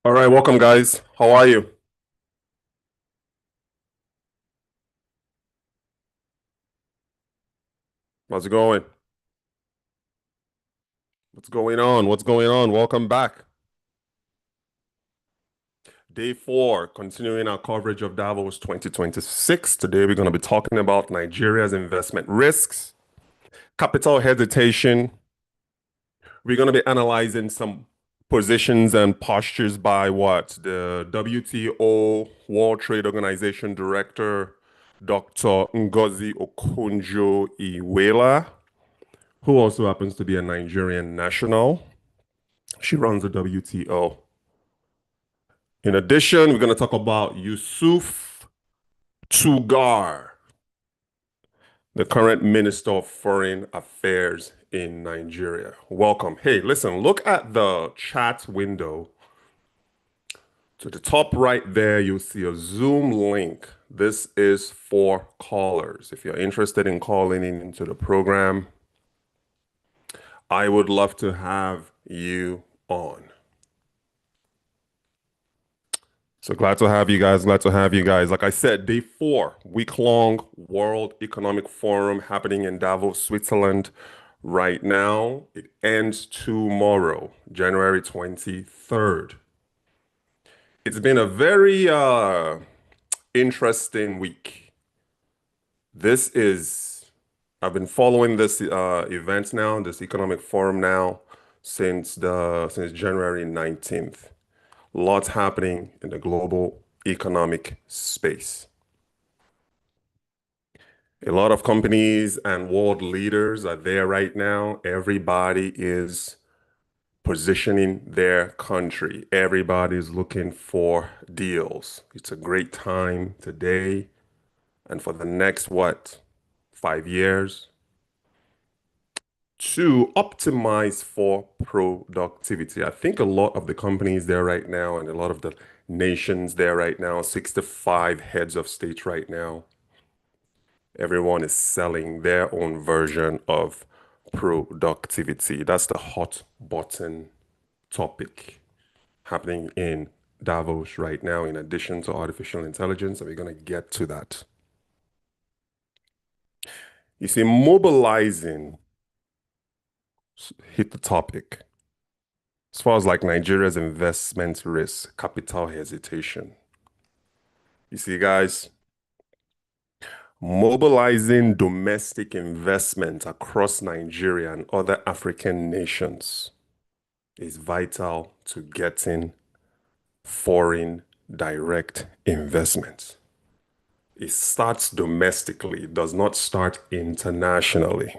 All right, welcome guys. How are you? How's it going? What's going on? What's going on? Welcome back. Day four, continuing our coverage of Davos 2026. Today we're going to be talking about Nigeria's investment risks, capital hesitation. We're going to be analyzing some positions and postures by what? The WTO, World Trade Organization Director, Dr. Ngozi Okonjo-Iweala, who also happens to be a Nigerian national. She runs the WTO. In addition, we're going to talk about Yusuf Tuggar, the current Minister of Foreign Affairs in Nigeria. Welcome. Hey, listen, look at the chat window. To the top right there, you'll see a Zoom link. This is for callers. If you're interested in calling in into the program, I would love to have you on. So glad to have you guys. Glad to have you guys. Like I said, day four, week-long World Economic Forum happening in Davos, Switzerland right now. It ends tomorrow, January 23rd. It's been a very interesting week. This is, I've been following this event now, this economic forum now, since January 19th. Lots happening in the global economic space. A lot of companies and world leaders are there right now. Everybody is positioning their country. Everybody's looking for deals. It's a great time today and for the next, what, 5 years to optimize for productivity. I think a lot of the companies there right now and a lot of the nations there right now, 65 heads of state right now, everyone is selling their own version of productivity. That's the hot button topic happening in Davos right now, in addition to artificial intelligence, and we're going to get to that. You see, mobilizing hit the topic. As far as like Nigeria's investment risk, capital hesitation. You see, guys, mobilizing domestic investment across Nigeria and other African nations is vital to getting foreign direct investment. It starts domestically, it does not start internationally.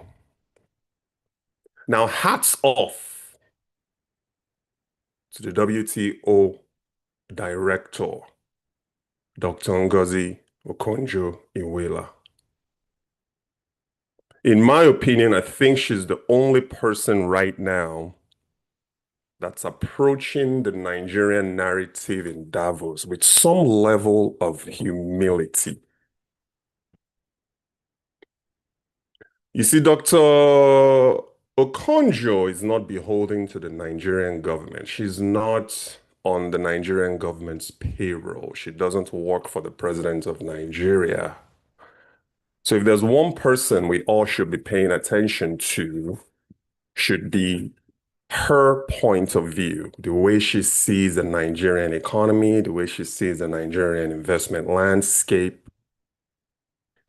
Now, hats off to the WTO director, Dr. Ngozi Okonjo-Iweala. In my opinion, I think she's the only person right now that's approaching the Nigerian narrative in Davos with some level of humility. You see, Dr. Okonjo is not beholden to the Nigerian government. She's not on the Nigerian government's payroll. She doesn't work for the president of Nigeria. So if there's one person we all should be paying attention to, should be her point of view, the way she sees the Nigerian economy, the way she sees the Nigerian investment landscape,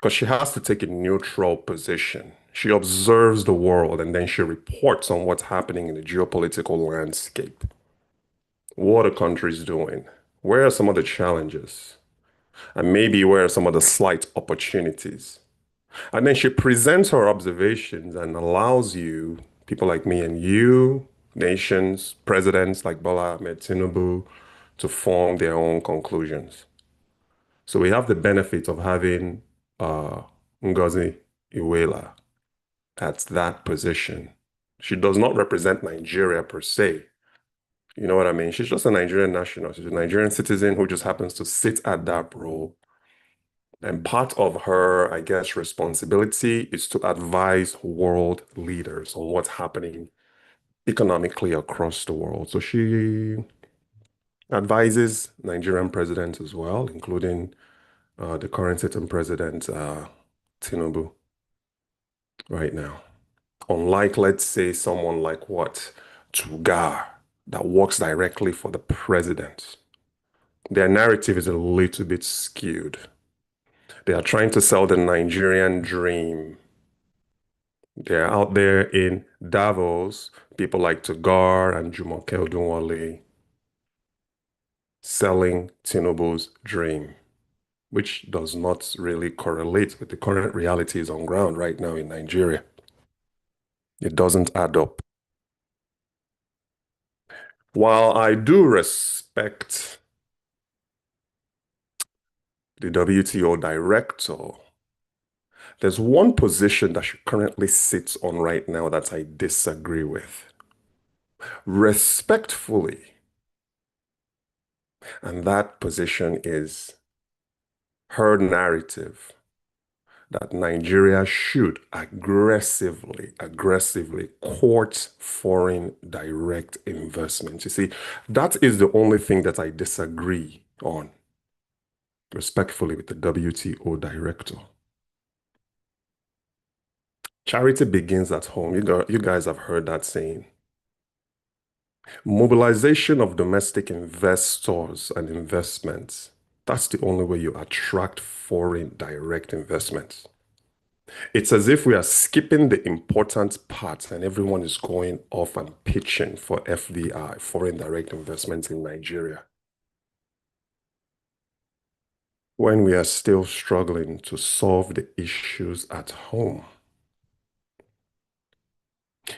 because she has to take a neutral position. She observes the world and then she reports on what's happening in the geopolitical landscape. What are countries doing? Where are some of the challenges? And maybe where are some of the slight opportunities? And then she presents her observations and allows you, people like me and you, nations, presidents like Bola Ahmed Tinubu, to form their own conclusions. So we have the benefit of having Ngozi Iweala at that position. She does not represent Nigeria per se. You know what I mean? She's just a Nigerian national. She's a Nigerian citizen who just happens to sit at that role. And part of her, I guess, responsibility is to advise world leaders on what's happening economically across the world. So she Advises Nigerian presidents as well, including the current sitting president, Tinubu, right now. Unlike, let's say, someone like what? Tuggar, that works directly for the president. Their narrative is a little bit skewed. They are trying to sell the Nigerian dream. They're out there in Davos, people like Tuggar and Jumoke Odunwale selling Tinubu's dream, which does not really correlate with the current realities on ground right now in Nigeria. It doesn't add up. While I do respect the WTO director, there's one position that she currently sits on right now that I disagree with. Respectfully, and that position is her narrative that Nigeria should aggressively court foreign direct investment. You see, that is the only thing that I disagree on, respectfully, with the WTO director. Charity begins at home. You guys have heard that saying. Mobilization of domestic investors and investments. That's the only way you attract foreign direct investments. It's as if we are skipping the important parts and everyone is going off and pitching for FDI, foreign direct investments in Nigeria, when we are still struggling to solve the issues at home.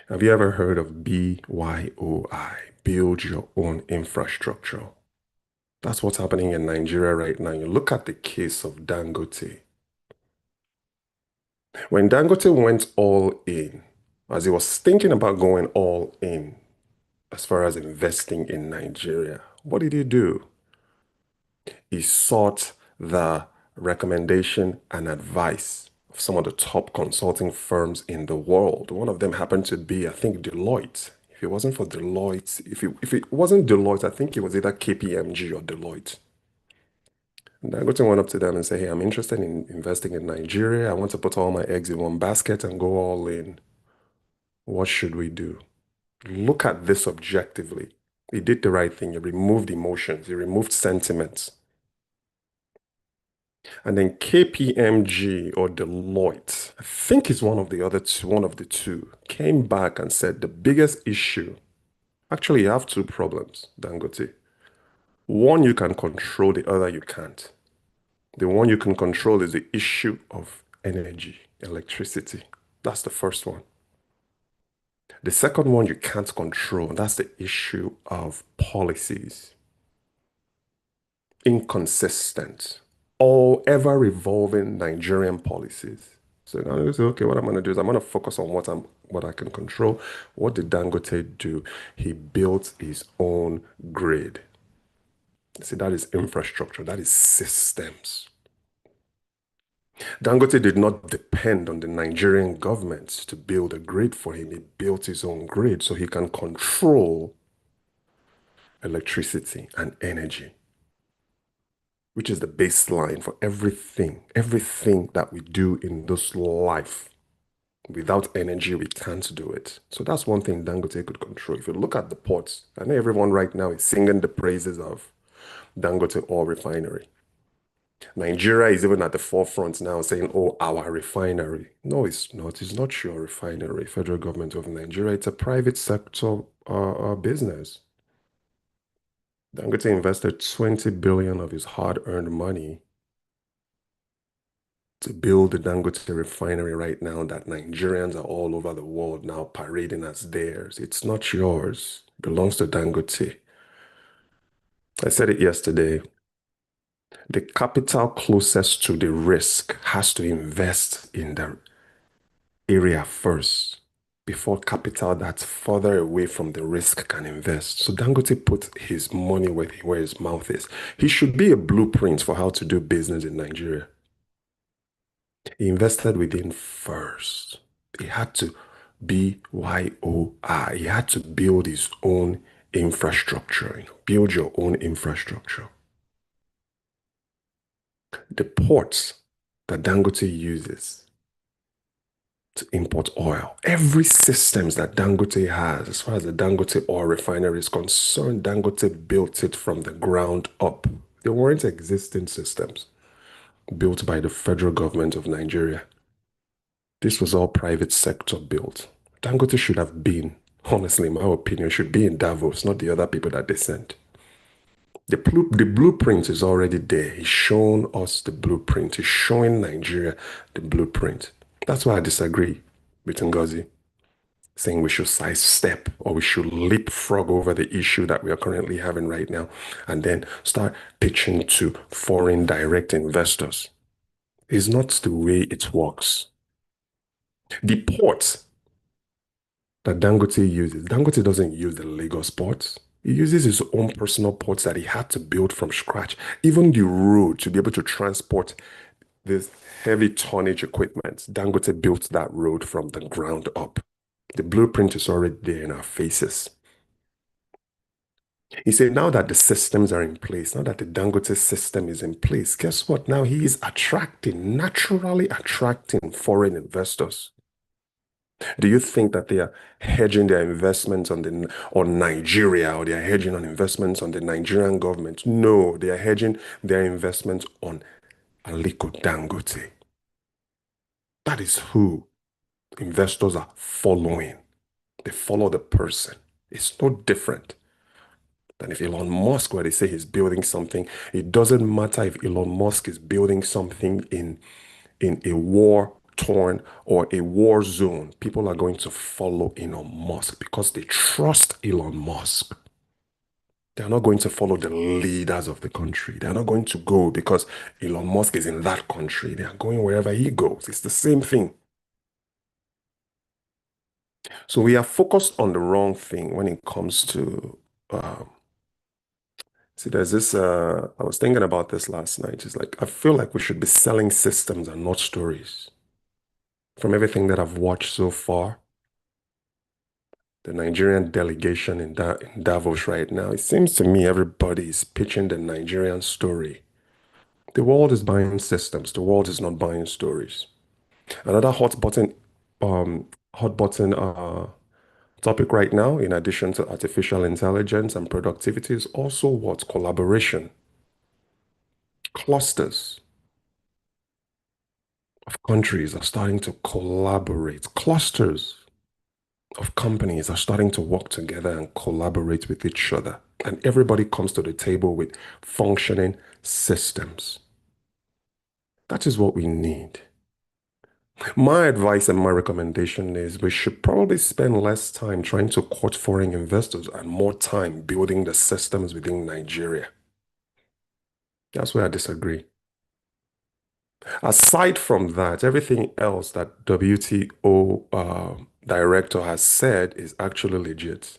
Have you ever heard of BYOI, build your own infrastructure? That's what's happening in Nigeria right now. You look at the case of Dangote. When Dangote went all in, as he was thinking about going all in as far as investing in Nigeria, what did he do? He sought the recommendation and advice of some of the top consulting firms in the world. One of them happened to be, I think, Deloitte. If it wasn't for Deloitte, if it wasn't Deloitte, I think it was either KPMG or Deloitte. And Dangote went up to them and said, hey, I'm interested in investing in Nigeria. I want to put all my eggs in one basket and go all in. What should we do? Look at this objectively. He did the right thing. He removed emotions. He removed sentiments. And then KPMG or Deloitte, I think it's one of the two, came back and said the biggest issue, actually you have two problems, Dangote. One you can control, the other you can't. The one you can control is the issue of energy, electricity. That's the first one. The second one you can't control, and that's the issue of policies. Inconsistent, all ever revolving Nigerian policies. So now you say, okay, what I'm going to do is I'm going to focus on what I can control. What did Dangote do? He built his own grid. See, that is infrastructure, that is systems. Dangote did not depend on the Nigerian government to build a grid for him. He built his own grid so he can control electricity and energy, which is the baseline for everything that we do in this life. Without energy, we can't do it. So that's one thing Dangote could control. If you look at the ports, I know everyone right now is singing the praises of Dangote oil refinery. Nigeria is even at the forefront now saying, oh, our refinery. No, it's not. It's not your refinery, federal government of Nigeria. It's a private sector business. Dangote invested 20 billion of his hard-earned money to build the Dangote refinery right now that Nigerians are all over the world now parading as theirs. It's not yours. It belongs to Dangote. I said it yesterday. The capital closest to the risk has to invest in the area first before capital that's further away from the risk can invest. So Dangote put his money where his mouth is. He should be a blueprint for how to do business in Nigeria. He invested within first. He had to BYOI. He had to build his own infrastructure, build your own infrastructure. The ports that Dangote uses to import oil, every systems that Dangote has, as far as the Dangote oil refinery is concerned, Dangote built it from the ground up. There weren't existing systems built by the federal government of Nigeria. This was all private sector built. Dangote should have been, honestly, in my opinion, should be in Davos, not the other people that they sent. The blueprint is already there. He's shown us the blueprint. He's showing Nigeria the blueprint. That's why I disagree with Ngozi, saying we should sidestep or we should leapfrog over the issue that we are currently having right now and then start pitching to foreign direct investors. It's not the way it works. The ports that Dangote uses, Dangote doesn't use the Lagos ports. He uses his own personal ports that he had to build from scratch. Even the road to be able to transport this heavy tonnage equipment, Dangote built that road from the ground up. The blueprint is already there in our faces. He said, now that the systems are in place, now that the Dangote system is in place, guess what? Now he is attracting, naturally attracting foreign investors. Do you think that they are hedging their investments on Nigeria or they are hedging on investments on the Nigerian government? No, they are hedging their investments on Aliko Dangote. That is who investors are following. They follow the person. It's no different than if Elon Musk, where they say he's building something, it doesn't matter if Elon Musk is building something in a war-torn or a war zone. People are going to follow Elon Musk because they trust Elon Musk. They're not going to follow the leaders of the country. They're not going to go because Elon Musk is in that country. They are going wherever he goes. It's the same thing. So we are focused on the wrong thing when it comes to see, there's this, I was thinking about this last night. It's like, I feel like we should be selling systems and not stories. From everything that I've watched so far, the Nigerian delegation in Davos right now, it seems to me everybody is pitching the Nigerian story. The world is buying systems. The world is not buying stories. Another um, hot button topic right now, in addition to artificial intelligence and productivity, is also what? Collaboration. Clusters of countries are starting to collaborate. Clusters of companies are starting to work together and collaborate with each other. And everybody comes to the table with functioning systems. That is what we need. My advice and my recommendation is we should probably spend less time trying to court foreign investors and more time building the systems within Nigeria. That's where I disagree. Aside from that, everything else that WTO director has said is actually legit.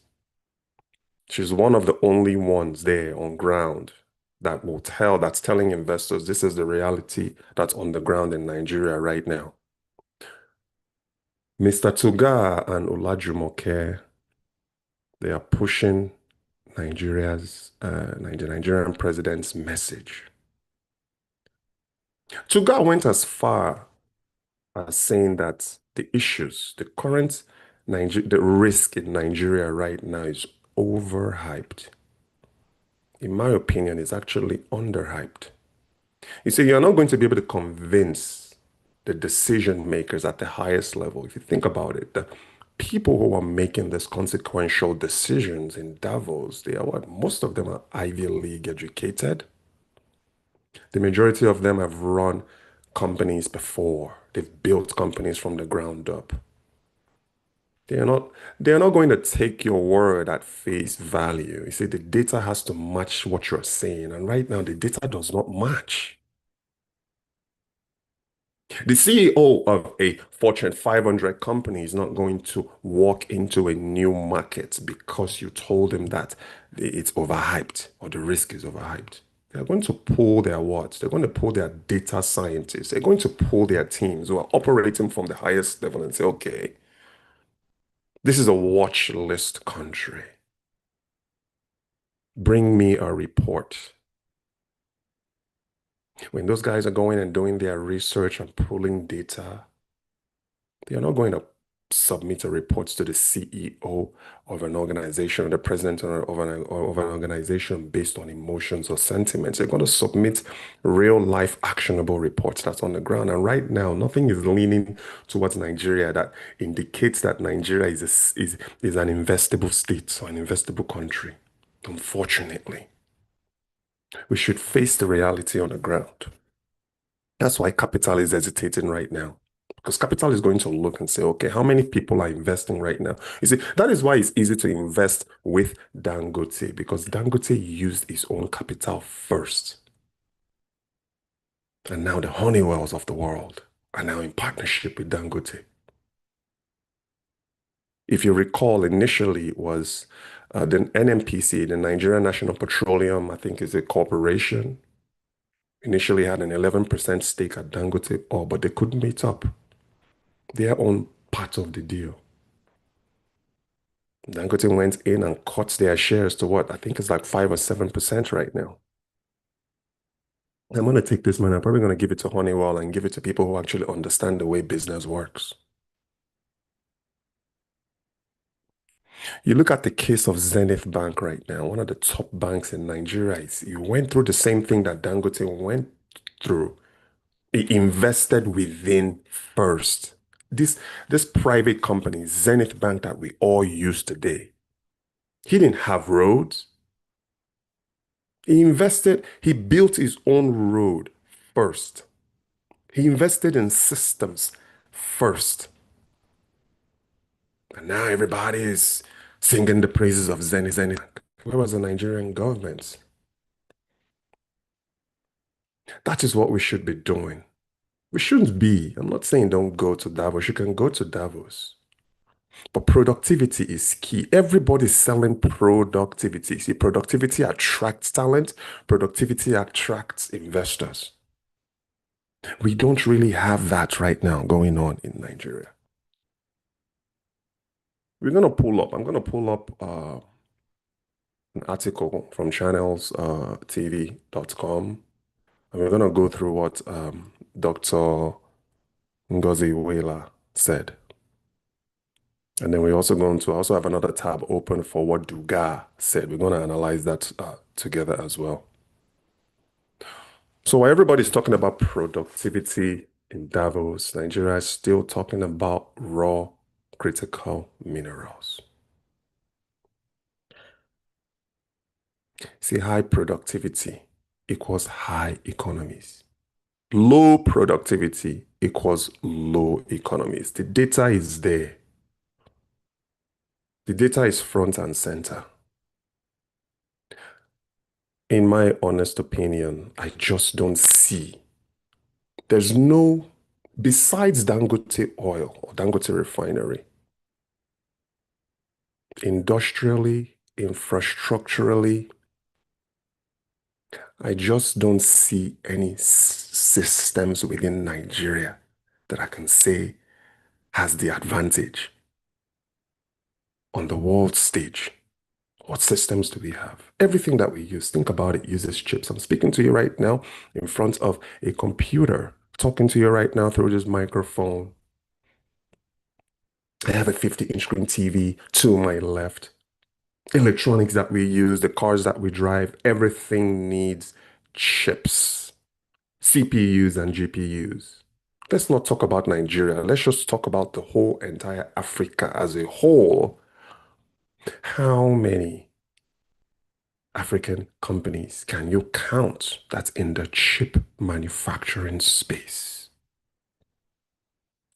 She's one of the only ones there on ground that's telling investors this is the reality that's on the ground in Nigeria right now. Mr. Tuggar and Olajumoke, they are pushing the Nigerian president's message. Tuggar went as far as saying that the risk in Nigeria right now is overhyped. In my opinion, it's actually underhyped. You see, you're not going to be able to convince the decision makers at the highest level. If you think about it, the people who are making these consequential decisions in Davos, they are what? Most of them are Ivy League educated. The majority of them have run companies before. They've built companies from the ground up. They're not going to take your word at face value. You see, the data has to match what you're saying. And right now, the data does not match. The CEO of a Fortune 500 company is not going to walk into a new market because you told him that it's overhyped or the risk is overhyped. They're going to pull their what? They're going to pull their data scientists. They're going to pull their teams who are operating from the highest level and say, okay, this is a watch list country. Bring me a report. When those guys are going and doing their research and pulling data, they are not going to submit a report to the CEO of an organization or the president of an organization based on emotions or sentiments. They're going to submit real life actionable reports that's on the ground. And right now, nothing is leaning towards Nigeria that indicates that Nigeria is an investable state or an investable country. Unfortunately, we should face the reality on the ground. That's why capital is hesitating right now. Because capital is going to look and say, okay, how many people are investing right now? You see, that is why it's easy to invest with Dangote, because Dangote used his own capital first. And now the Honeywells of the world are now in partnership with Dangote. If you recall, initially it was the NNPC, the Nigerian National Petroleum, I think is a corporation, initially had an 11% stake at Dangote, but they couldn't meet up. Their own part of the deal. Dangote went in and cut their shares to what? I think it's like 5 or 7% right now. I'm going to take this money. I'm probably going to give it to Honeywell and give it to people who actually understand the way business works. You look at the case of Zenith Bank right now, one of the top banks in Nigeria. You went through the same thing that Dangote went through. He invested within first. This private company, Zenith Bank, that we all use today, he didn't have roads. He built his own road first. He invested in systems first. And now everybody is singing the praises of Zenith. Where was the Nigerian government? That is what we should be doing. We shouldn't be. I'm not saying don't go to Davos. You can go to Davos. But productivity is key. Everybody's selling productivity. See, productivity attracts talent. Productivity attracts investors. We don't really have that right now going on in Nigeria. I'm going to pull up an article from channelstv.com, and we're going to go through what Dr. Ngozi-Iweala said. And then we're also going to also have another tab open for what Tuggar said. We're going to analyze that together as well. So while everybody's talking about productivity in Davos, Nigeria is still talking about raw critical minerals. See, high productivity equals high economies. Low productivity equals low economies. The data is there. The data is front and center. In my honest opinion, I just don't see. There's no, besides Dangote oil or Dangote refinery, industrially, infrastructurally, I just don't see any systems within Nigeria that I can say has the advantage on the world stage. What systems do we have? Everything that we use, think about it, uses chips. I'm speaking to you right now in front of a computer, talking to you right now through this microphone. I have a 50-inch screen TV to my left. Electronics that we use, the cars that we drive, everything needs chips, CPUs and GPUs. Let's not talk about Nigeria. Let's just talk about the whole entire Africa as a whole. How many African companies can you count that's in the chip manufacturing space?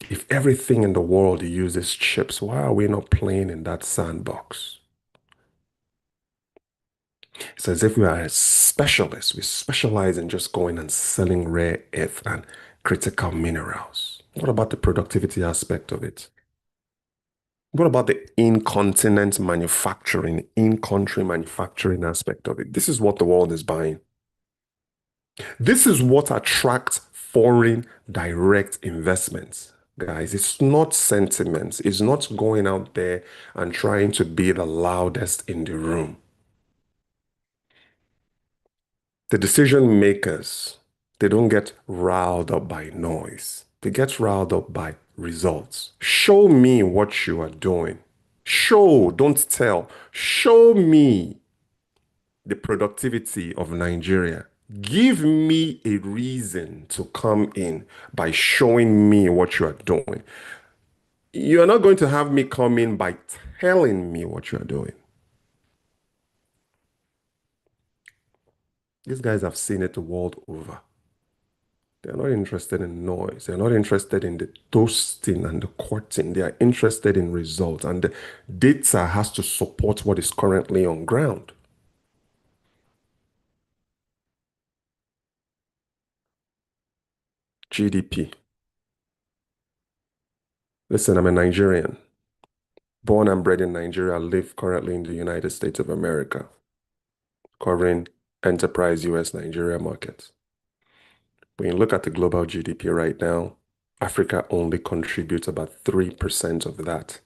If everything in the world uses chips, why are we not playing in that sandbox? It's as if we are a specialist. We specialize in just going and selling rare earth and critical minerals. What about the productivity aspect of it? What about the in-continent manufacturing, in-country manufacturing aspect of it? This is what the world is buying. This is what attracts foreign direct investments. Guys, it's not sentiments. It's not going out there and trying to be the loudest in the room. The decision makers, they don't get riled up by noise. They get riled up by results. Show me what you are doing. Show, don't tell. Show me the productivity of Nigeria. Give me a reason to come in by showing me what you are doing. You are not going to have me come in by telling me what you are doing. These guys have seen it the world over. They're not interested in noise. They're not interested in the toasting and the courting. They are interested in results. And the data has to support what is currently on ground. GDP. Listen, I'm a Nigerian. Born and bred in Nigeria, live currently in the United States of America, covering enterprise US Nigeria markets. When you look at the global GDP right now, Africa only contributes about 3% of that.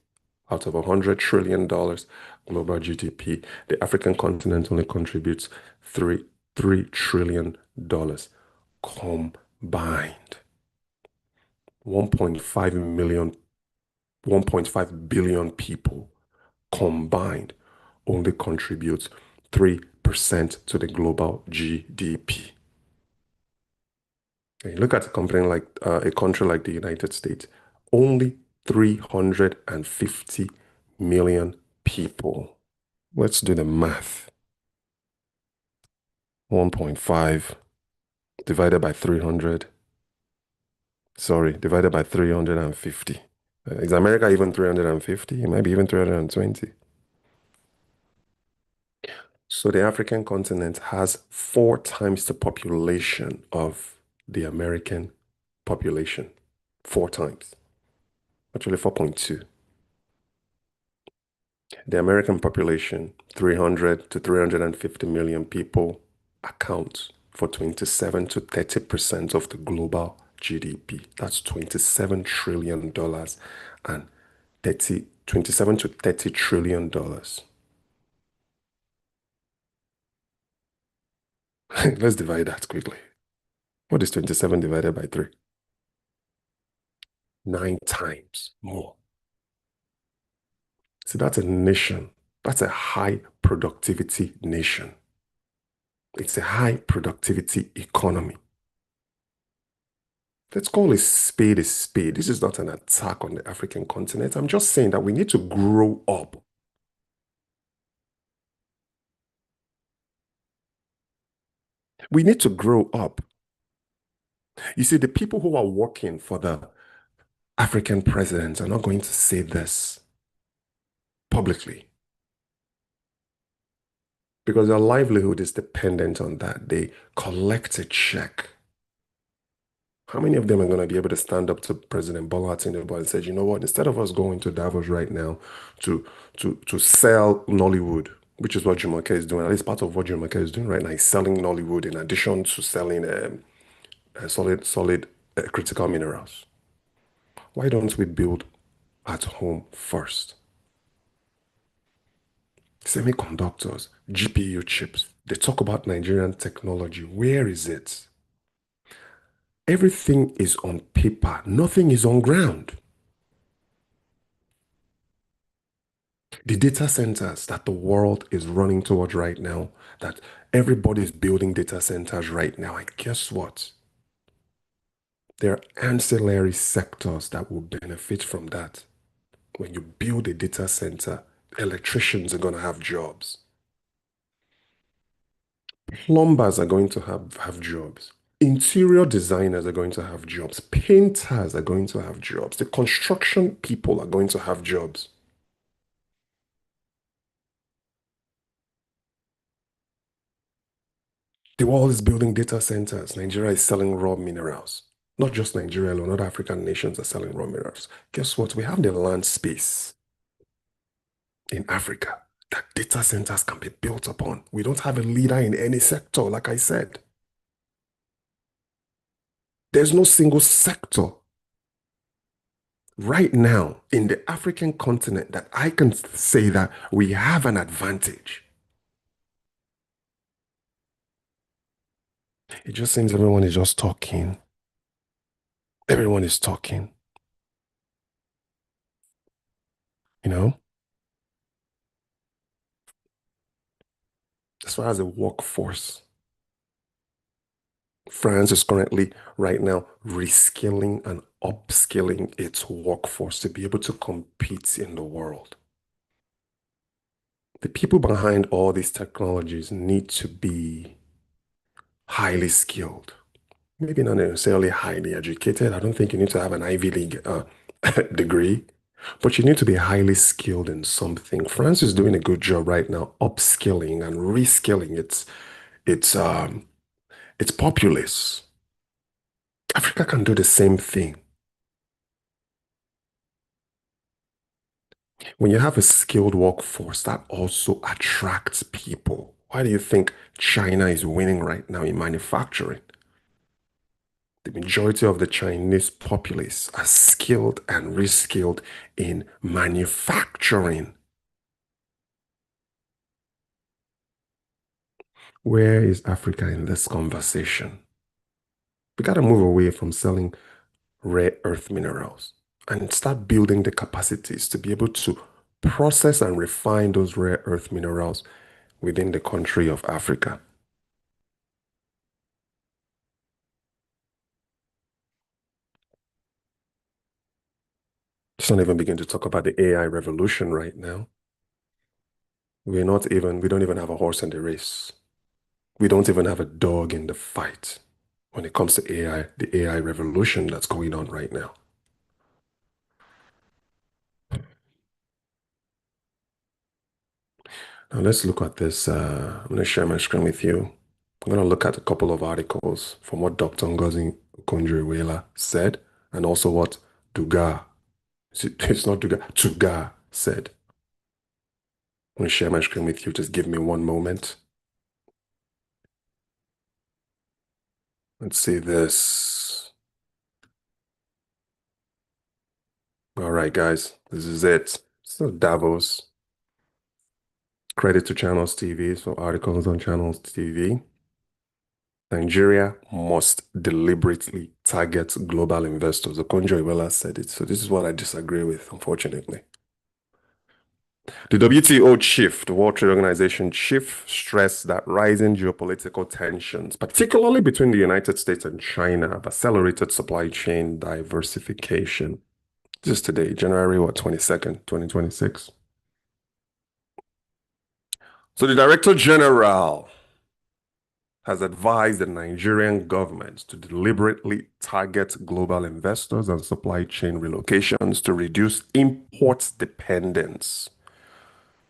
Out of $100 trillion global GDP, the African continent only contributes $3 trillion combined. 1.5 million, 1.5 billion people combined only contributes 3% to the global GDP. And you look at a country like the United States, only 350 million people. Let's do the math. 1.5 divided by 300. Sorry, divided by 350. Is America even 350? It might be even 320. So the African continent has 4 times the population of the American population. 4 times. Actually, 4.2. The American population, 300 to 350 million people, accounts for 27 to 30% of the global GDP. That's $27 trillion and 27 to 30 trillion dollars. Let's divide that quickly. What is 27 divided by 3? 9 times more. See, that's a nation. That's a high productivity nation. It's a high productivity economy. Let's call a spade a spade. This is not an attack on the African continent. I'm just saying that we need to grow up. We need to grow up. You see, the people who are working for the African presidents are not going to say this publicly because their livelihood is dependent on that. They collect a check. How many of them are going to be able to stand up to President Bola Tinubu and say, you know what, instead of us going to Davos right now to sell Nollywood, which is what Jumoke is doing, at least part of what Jumoke is doing right now, is selling Nollywood in addition to selling solid critical minerals. Why don't we build at home first? Semiconductors, GPU chips, they talk about Nigerian technology. Where is it? Everything is on paper, nothing is on ground. The data centers that the world is running towards right now, that everybody is building data centers right now, and guess what? There are ancillary sectors that will benefit from that. When you build a data center, electricians are going to have jobs. Plumbers are going to have jobs. Interior designers are going to have jobs. Painters are going to have jobs. The construction people are going to have jobs. The world is building data centers. Nigeria is selling raw minerals. Not just Nigeria alone, other African nations are selling raw minerals. Guess what? We have the land space in Africa that data centers can be built upon. We don't have a leader in any sector, like I said. There's no single sector right now in the African continent that I can say that we have an advantage. It just seems everyone is just talking. Everyone is talking, you know? As far as the workforce, France is currently right now reskilling and upskilling its workforce to be able to compete in the world. The people behind all these technologies need to be highly skilled. Maybe not necessarily highly educated. I don't think you need to have an Ivy League degree, but you need to be highly skilled in something. France is doing a good job right now, upskilling and reskilling its its populace. Africa can do the same thing. When you have a skilled workforce, that also attracts people. Why do you think China is winning right now in manufacturing? The majority of the Chinese populace are skilled and reskilled in manufacturing. Where is Africa in this conversation? We got to move away from selling rare earth minerals and start building the capacities to be able to process and refine those rare earth minerals within the country of Africa. Let's not even begin to talk about the AI revolution right now. We don't even have a horse in the race. We don't even have a dog in the fight when it comes to AI, the AI revolution that's going on right now. Now let's look at this. I'm going to share my screen with you. I'm going to look at a couple of articles from what Dr. Ngozi Okonjo-Iweala said and also what Tuggar, it's not Tuggar said. I'm going to share my screen with you. Just give me one moment. Let's see this. All right, guys, this is it. So Davos. Credit to Channels TV, so articles on Channels TV. Nigeria must deliberately target global investors. Okonjo-Iweala said it. So this is what I disagree with, unfortunately. The WTO chief, the World Trade Organization chief, stressed that rising geopolitical tensions, particularly between the United States and China, have accelerated supply chain diversification. Just today, January what, 22nd, 2026. So the Director General has advised the Nigerian government to deliberately target global investors and supply chain relocations to reduce import dependence,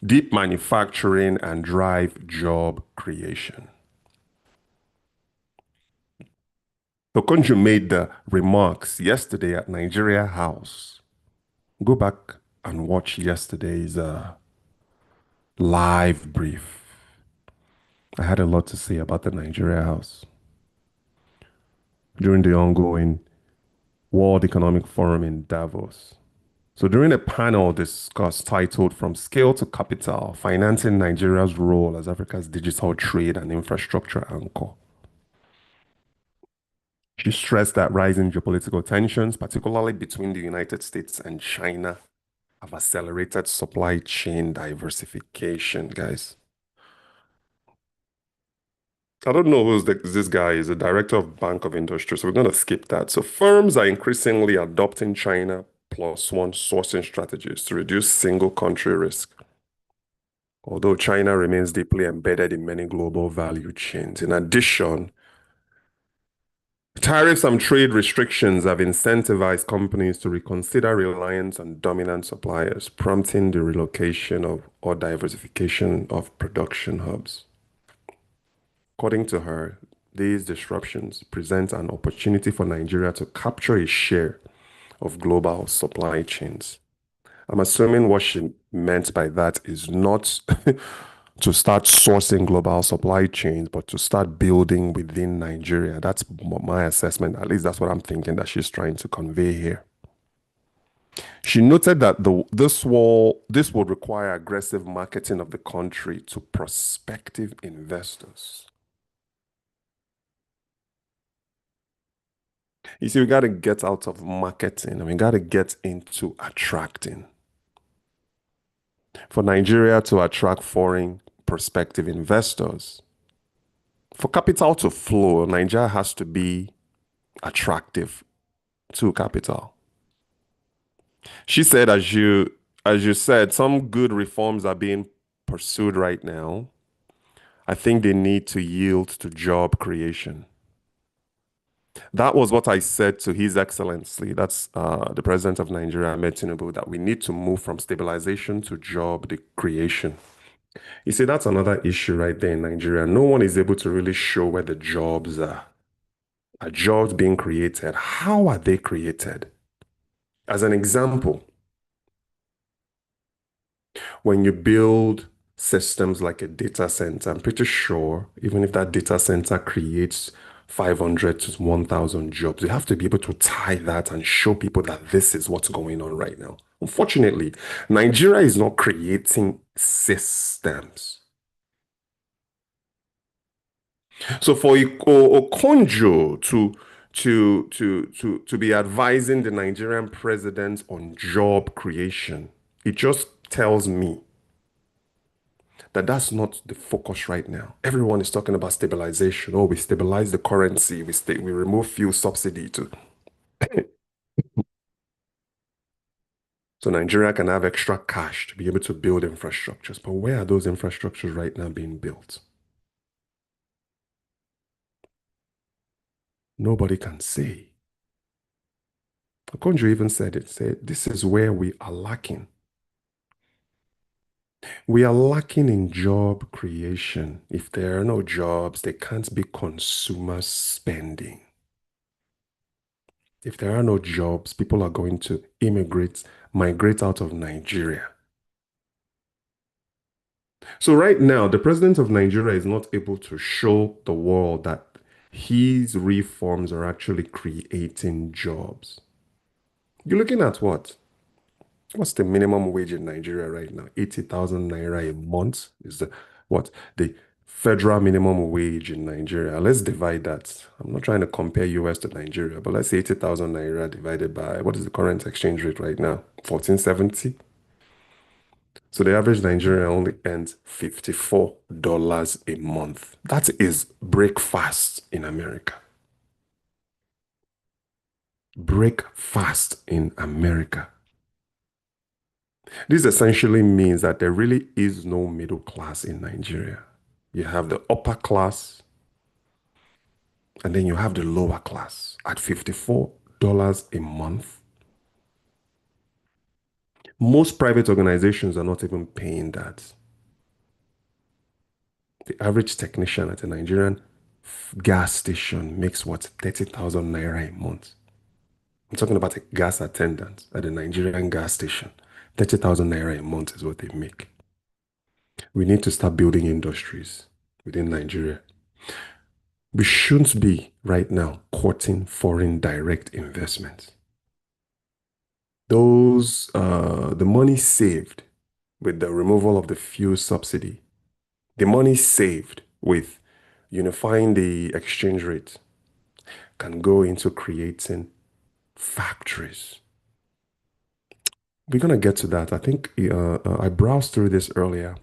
deep manufacturing, and drive job creation. Okonjo made the remarks yesterday at Nigeria House. Go back and watch yesterday's live brief. I had a lot to say about the Nigeria House during the ongoing World Economic Forum in Davos. So during a panel discussed titled From Scale to Capital, Financing Nigeria's Role as Africa's Digital Trade and Infrastructure Anchor, she stressed that rising geopolitical tensions, particularly between the United States and China, have accelerated supply chain diversification, guys. I don't know who this guy is, the director of Bank of Industry, so we're going to skip that. So firms are increasingly adopting China plus one sourcing strategies to reduce single country risk. Although China remains deeply embedded in many global value chains. In addition, tariffs and trade restrictions have incentivized companies to reconsider reliance on dominant suppliers, prompting the relocation of or diversification of production hubs. According to her, these disruptions present an opportunity for Nigeria to capture a share of global supply chains. I'm assuming what she meant by that is not to start sourcing global supply chains, but to start building within Nigeria. That's my assessment. At least that's what I'm thinking that she's trying to convey here. She noted that this would require aggressive marketing of the country to prospective investors. You see, we got to get out of marketing and we got to get into attracting. For Nigeria to attract foreign prospective investors, for capital to flow, Nigeria has to be attractive to capital. She said, as you said, some good reforms are being pursued right now. I think they need to yield to job creation. That was what I said to His Excellency, that's the President of Nigeria, Ahmed Tinubu, that we need to move from stabilization to job creation. You see, that's another issue right there in Nigeria. No one is able to really show where the jobs are. Are jobs being created? How are they created? As an example, when you build systems like a data center, I'm pretty sure even if that data center creates 500 to 1,000 jobs, you have to be able to tie that and show people that this is what's going on right now. Unfortunately, Nigeria is not creating systems. So for Okonjo to be advising the Nigerian president on job creation, it just tells me that that's not the focus right now. Everyone is talking about stabilization. Oh, we stabilize the currency. We remove fuel subsidy to so Nigeria can have extra cash to be able to build infrastructures. But where are those infrastructures right now being built? Nobody can say. Okonjo even said it. Said this is where we are lacking. We are lacking in job creation. If there are no jobs, there can't be consumer spending. If there are no jobs, people are going to migrate out of Nigeria. So right now, the president of Nigeria is not able to show the world that his reforms are actually creating jobs. You're looking at what? What's the minimum wage in Nigeria right now? 80,000 naira a month is what? The federal minimum wage in Nigeria. Let's divide that. I'm not trying to compare US to Nigeria, but let's say 80,000 naira divided by what is the current exchange rate right now? 1470. So the average Nigerian only earns $54 a month. That is breakfast in America. Breakfast in America. This essentially means that there really is no middle class in Nigeria. You have the upper class, and then you have the lower class at $54 a month. Most private organizations are not even paying that. The average technician at a Nigerian gas station makes what, 30,000 naira a month. I'm talking about a gas attendant at a Nigerian gas station. 30,000 naira a month is what they make. We need to start building industries within Nigeria. We shouldn't be right now courting foreign direct investments. The money saved with the removal of the fuel subsidy, the money saved with unifying the exchange rate can go into creating factories. We're going to get to that. I think I browsed through this earlier.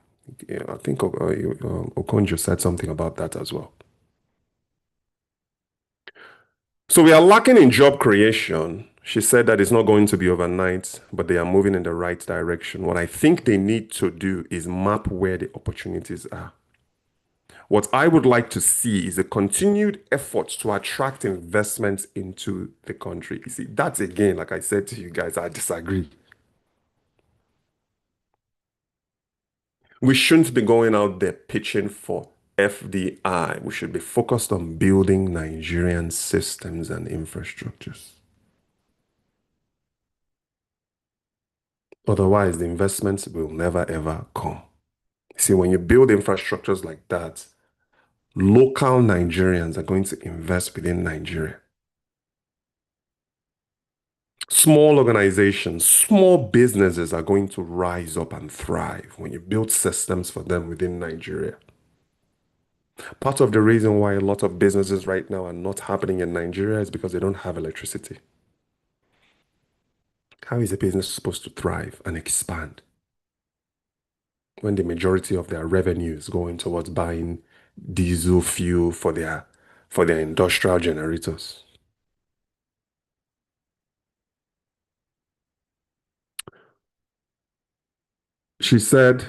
Yeah, I think Okonjo said something about that as well. So we are lacking in job creation. She said that it's not going to be overnight, but they are moving in the right direction. What I think they need to do is map where the opportunities are. What I would like to see is a continued effort to attract investments into the country. You see, that's again, like I said to you guys, I disagree. We shouldn't be going out there pitching for FDI. We should be focused on building Nigerian systems and infrastructures. Otherwise, the investments will never ever come. See, when you build infrastructures like that, local Nigerians are going to invest within Nigeria. Small organizations, small businesses are going to rise up and thrive when you build systems for them within Nigeria. Part of the reason why a lot of businesses right now are not happening in Nigeria is because they don't have electricity. How is a business supposed to thrive and expand when the majority of their revenue is going towards buying diesel fuel for their industrial generators? She said,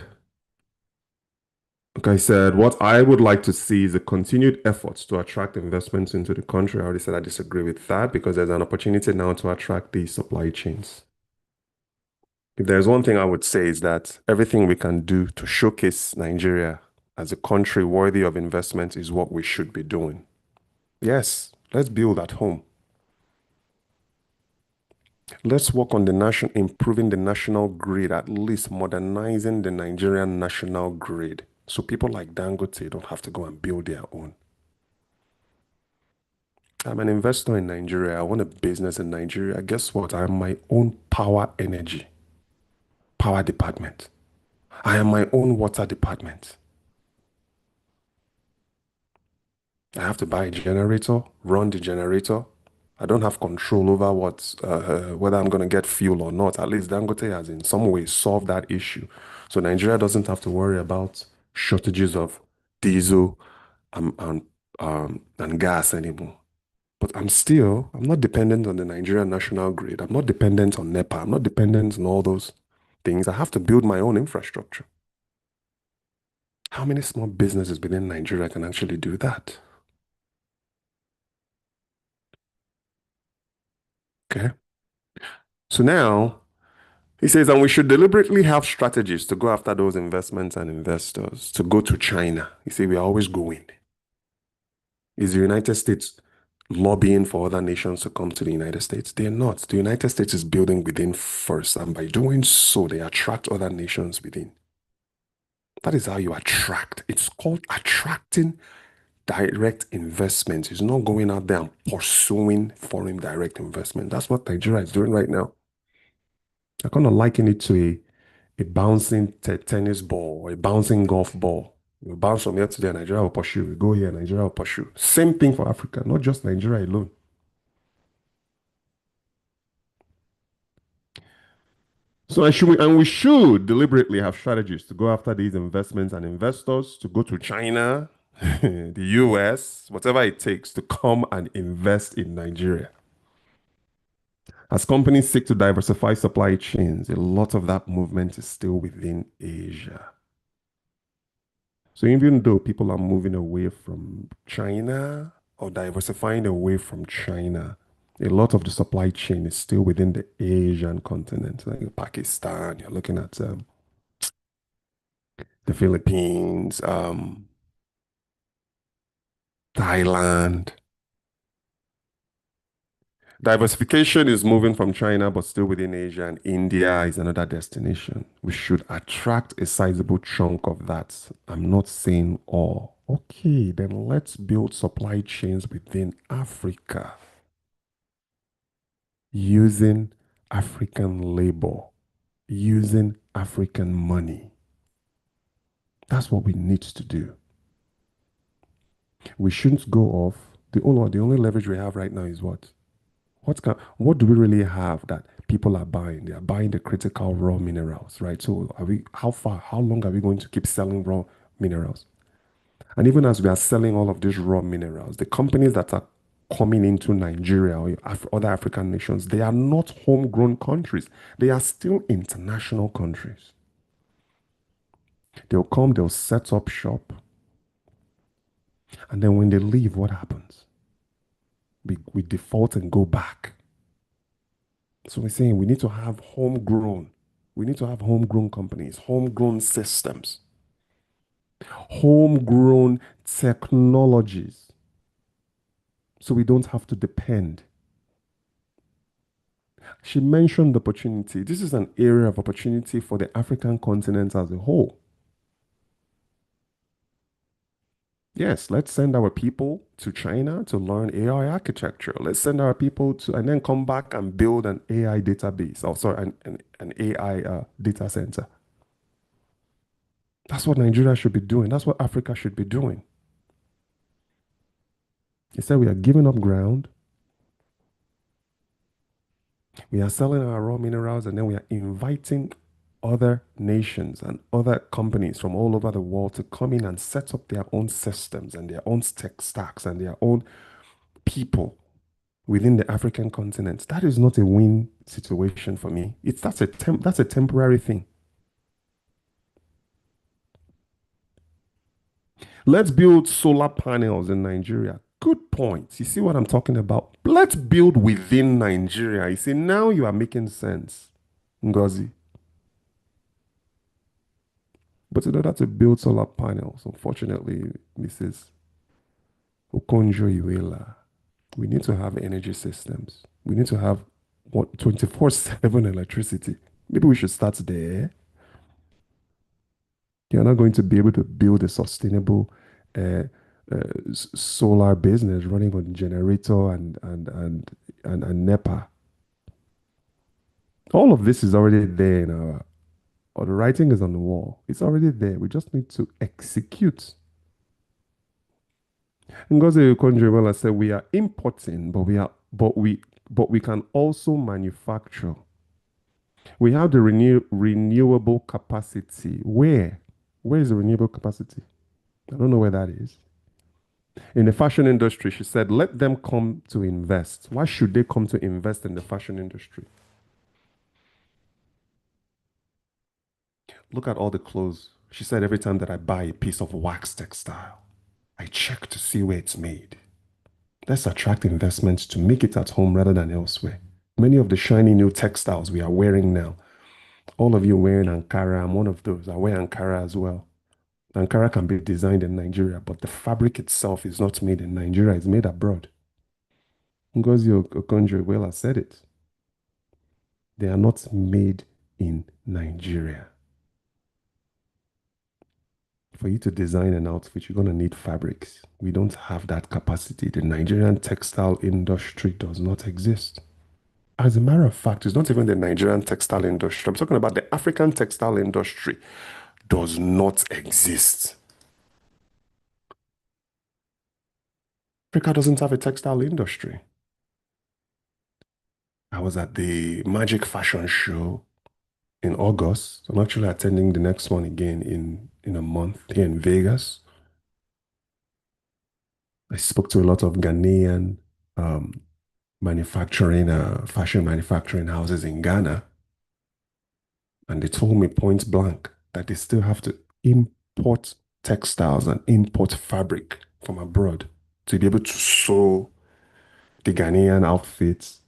like I said, what I would like to see is a continued efforts to attract investments into the country. I already said I disagree with that because there's an opportunity now to attract these supply chains. If there's one thing I would say is that everything we can do to showcase Nigeria as a country worthy of investment is what we should be doing. Yes, let's build at home. Let's work on the nation, improving the national grid, at least modernizing the Nigerian national grid. So people like Dangote don't have to go and build their own. I'm an investor in Nigeria. I want a business in Nigeria. Guess what? I am my own power department. I am my own water department. I have to buy a generator, run the generator. I don't have control over whether I'm going to get fuel or not. At least Dangote has in some way solved that issue. So Nigeria doesn't have to worry about shortages of diesel and, and, and gas anymore. But I'm not dependent on the Nigerian national grid. I'm not dependent on NEPA. I'm not dependent on all those things. I have to build my own infrastructure. How many small businesses within Nigeria can actually do that? Okay. So now he says, and we should deliberately have strategies to go after those investments and investors, to go to China. You see, we are always going. Is the United States lobbying for other nations to come to the United States? They're not. The United States is building within first, and by doing so, they attract other nations within. That is how you attract. It's called attracting direct investment. It's not going out there and pursuing foreign direct investment. That's what Nigeria is doing right now. I kind of liken it to a bouncing tennis ball or a bouncing golf ball. You bounce from here to there, Nigeria will pursue. You go here, Nigeria will pursue. Same thing for Africa, not just Nigeria alone. So we should deliberately have strategies to go after these investments and investors, to go to China, the US, whatever it takes to come and invest in Nigeria. As companies seek to diversify supply chains, a lot of that movement is still within Asia. So even though people are moving away from China or diversifying away from China, a lot of the supply chain is still within the Asian continent, like Pakistan. You're looking at the Philippines, Thailand. Diversification is moving from China, but still within Asia, and India is another destination. We should attract a sizable chunk of that. I'm not saying all. Okay, then let's build supply chains within Africa using African labor, using African money. That's what we need to do. We shouldn't go off. The only leverage we have right now is what? What do we really have that people are buying? They are buying the critical raw minerals, right? So how long are we going to keep selling raw minerals? And even as we are selling all of these raw minerals, the companies that are coming into Nigeria or other African nations, they are not homegrown countries. They are still international countries. They'll come, they'll set up shop, and then when they leave, what happens? We default and go back. So we're saying we need to have homegrown. We need to have homegrown companies, homegrown systems, homegrown technologies. So we don't have to depend. She mentioned opportunity. This is an area of opportunity for the African continent as a whole. Yes, let's send our people to China to learn AI architecture. Let's send our people to, and then come back and build an AI database. Oh, sorry, an AI data center. That's what Nigeria should be doing. That's what Africa should be doing. He said we are giving up ground, we are selling our raw minerals, and then we are inviting other nations and other companies from all over the world to come in and set up their own systems and their own tech stacks and their own people within the African continent. That is not a win situation for me. That's a temporary thing. Let's build solar panels in Nigeria. Good point. You see what I'm talking about? Let's build within Nigeria. You see, now you are making sense, Ngozi. But in order to build solar panels, unfortunately, Mrs. Okonjo-Iweala, we need to have energy systems. We need to have what 24/7 electricity. Maybe we should start there. You're not going to be able to build a sustainable uh, solar business running on generator and NEPA. All of this is already there in our, or the writing is on the wall. It's already there. We just need to execute. Ngozi Okonjo-Iweala said we are importing, but we can also manufacture. We have the renewable capacity. Where? Where is the renewable capacity? I don't know where that is. In the fashion industry, she said, let them come to invest. Why should they come to invest in the fashion industry? Look at all the clothes. She said, every time that I buy a piece of wax textile, I check to see where it's made. Let's attract investments to make it at home rather than elsewhere. Many of the shiny new textiles we are wearing now, all of you wearing Ankara, I'm one of those. I wear Ankara as well. Ankara can be designed in Nigeria, but the fabric itself is not made in Nigeria, it's made abroad. Ngozi Okonjo-Iweala said it. They are not made in Nigeria. For you to design an outfit, you're going to need fabrics. We don't have that capacity. The Nigerian textile industry does not exist. As a matter of fact, it's not even the Nigerian textile industry. I'm talking about the African textile industry does not exist. Africa doesn't have a textile industry. I was at the Magic Fashion Show in August. I'm actually attending the next one again in a month here in Vegas. I spoke to a lot of Ghanaian um, fashion manufacturing houses in Ghana, and they told me point blank that they still have to import textiles and import fabric from abroad to be able to sew the Ghanaian outfits.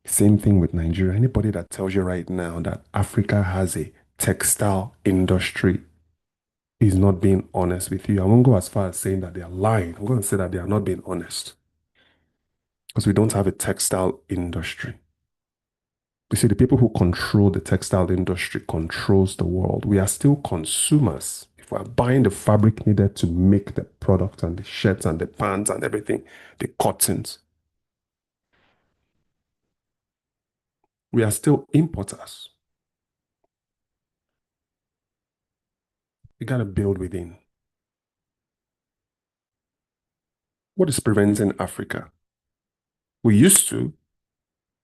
Same thing with Nigeria. Anybody that tells you right now that Africa has a textile industry is not being honest with you. I won't go as far as saying that they are lying. I'm going to say that they are not being honest because we don't have a textile industry. You see, the people who control the textile industry controls the world. We are still consumers. If we're buying the fabric needed to make the product and the shirts and the pants and everything, the cottons, we are still importers. We got to build within. What is preventing Africa? We used to,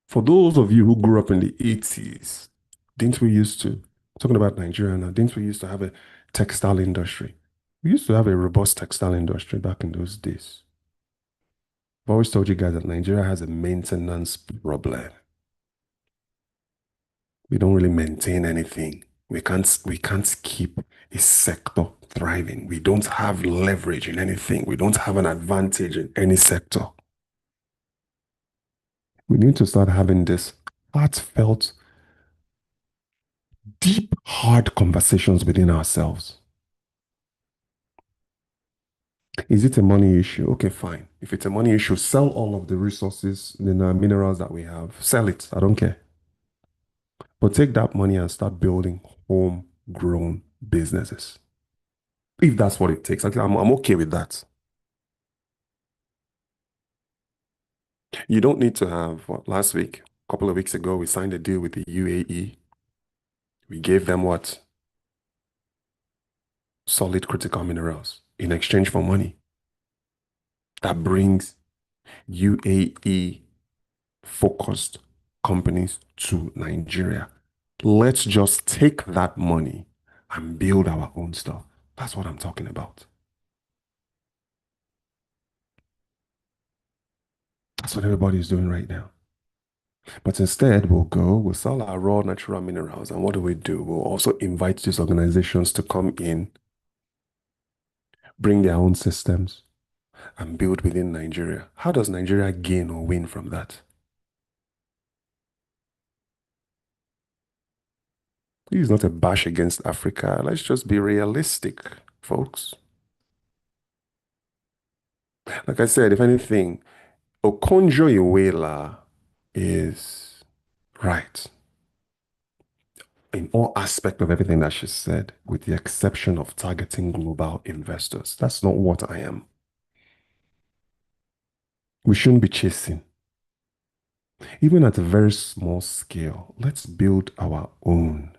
for those of you who grew up in the 80s, didn't we used to, talking about Nigeria now, didn't we used to have a textile industry? We used to have a robust textile industry back in those days. I've always told you guys that Nigeria has a maintenance problem. We don't really maintain anything. We can't keep a sector thriving. We don't have leverage in anything. We don't have an advantage in any sector. We need to start having this heartfelt, deep, hard conversations within ourselves. Is it a money issue? Okay, fine. If it's a money issue, sell all of the resources, the minerals that we have. Sell it. I don't care. But take that money and start building homegrown businesses. If that's what it takes, I'm okay with that. You don't need to have, what, last week, a couple of weeks ago, we signed a deal with the UAE. We gave them what? Solid critical minerals in exchange for money. that brings UAE focused companies to Nigeria. Let's just take that money and build our own stuff. That's what I'm talking about. That's what everybody is doing right now. But instead, we'll sell our raw natural minerals. And what do? We'll also invite these organizations to come in, bring their own systems, and build within Nigeria. How does Nigeria gain or win from that? This is not a bash against Africa. Let's just be realistic, folks. Like I said, if anything, Okonjo-Iweala is right in all aspect of everything that she said, with the exception of targeting global investors. That's not what I am. We shouldn't be chasing. Even at a very small scale, let's build our own.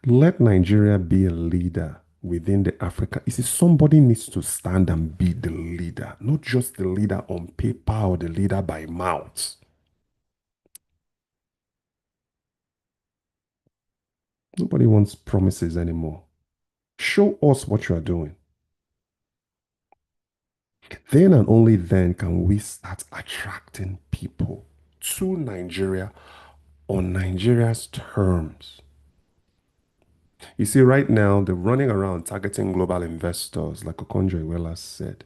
Let Nigeria be a leader within the Africa. You see, somebody needs to stand and be the leader, not just the leader on paper or the leader by mouth. Nobody wants promises anymore. Show us what you are doing. Then and only then can we start attracting people to Nigeria on Nigeria's terms. You see, right now, they're running around targeting global investors, like Okonjo-Iweala said.